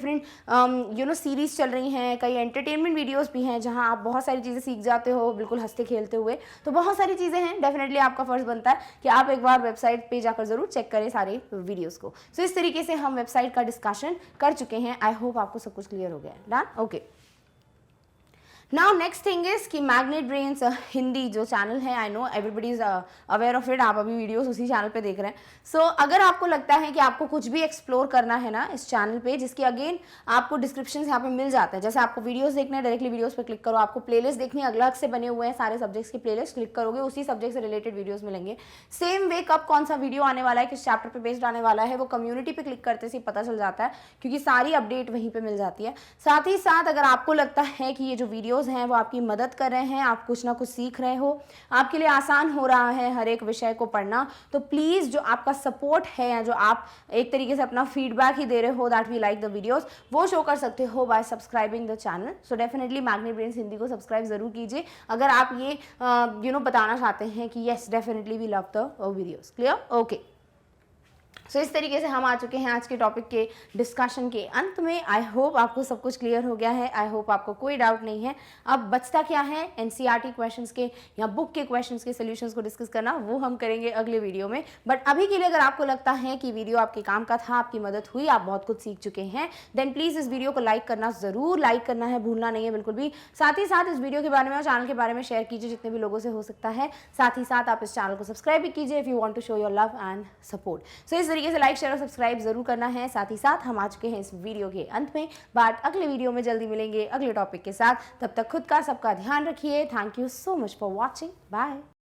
सीरीज चल रही हैं, कई एंटरटेनमेंट वीडियोस भी हैं जहां आप बहुत सारी चीज़ें सीख जाते हो बिल्कुल हंसते खेलते हुए। तो बहुत सारी चीज़ें हैं, डेफिनेटली आपका फर्ज बनता है कि आप एक बार वेबसाइट पे जाकर जरूर चेक करें सारे वीडियोज़ को। सो इस तरीके से हम वेबसाइट का डिस्कशन कर चुके हैं। आई होप आपको सब कुछ क्लियर हो गया है। Done, okay. Now next thing is कि मैग्नेट ब्रेन्स हिंदी जो चैनल है, I know everybody is aware of it, आप अभी वीडियोस उसी चैनल पे देख रहे हैं। सो अगर आपको लगता है कि आपको कुछ भी एक्सप्लोर करना है ना इस चैनल पे, जिसकी अगेन आपको डिस्क्रिप्शन यहाँ पे मिल जाता है, जैसे आपको वीडियोस देखने हैं डायरेक्टली वीडियोस पे क्लिक करो, आपको प्लेलिस्ट देखनी है अलग से बने हुए हैं सारे सब्जेक्ट्स की प्लेलिस्ट, क्लिक करोगे उसी सब्जेक्ट से रिलेटेड वीडियोस मिलेंगे। सेम वे कब कौन सा वीडियो आने वाला है, किस चैप्टर पे बेस्ड आने वाला है, वो कम्युनिटी पे क्लिक करते से पता चल जाता है, क्योंकि सारी अपडेट वहीं पे मिल जाती है। साथ ही साथ अगर आपको लगता है कि ये जो वीडियोस हैं वो आपकी मदद कर रहे हैं, आप कुछ ना कुछ सीख रहे हो, आपके लिए आसान हो रहा है हर एक विषय को पढ़ना, तो प्लीज जो आपका सपोर्ट है या जो आप एक तरीके से अपना फीडबैक ही दे रहे हो that we like the videos, वो शो कर सकते हो by subscribing the channel. So definitely magnet brains Hindi को सब्सक्राइब जरूर कीजिए अगर आप ये बताना चाहते हैं कि yes definitely we love the videos. Clear, okay. So इस तरीके से हम आ चुके हैं आज के टॉपिक के डिस्कशन के अंत में। आई होप आपको सब कुछ क्लियर हो गया है, आई होप आपको कोई डाउट नहीं है। अब बचता क्या है, एनसीईआरटी क्वेश्चंस के या बुक के क्वेश्चंस के सॉल्यूशंस को डिस्कस करना, वो हम करेंगे अगले वीडियो में। बट अभी के लिए अगर आपको लगता है कि वीडियो आपके काम का था, आपकी मदद हुई, आप बहुत कुछ सीख चुके हैं, देन प्लीज़ इस वीडियो को लाइक करना, ज़रूर लाइक करना है, भूलना नहीं है बिल्कुल भी। साथ ही साथ इस वीडियो के बारे में और चैनल के बारे में शेयर कीजिए जितने भी लोगों से हो सकता है। साथ ही साथ आप इस चैनल को सब्सक्राइब भी कीजिए if you want to show your love and support. So इस तरीके से लाइक शेयर और सब्सक्राइब जरूर करना है। साथ ही साथ हम आ चुके हैं इस वीडियो के अंत में, बात अगले वीडियो में जल्दी मिलेंगे अगले टॉपिक के साथ। तब तक खुद का सबका ध्यान रखिए। Thank you so much for watching, bye.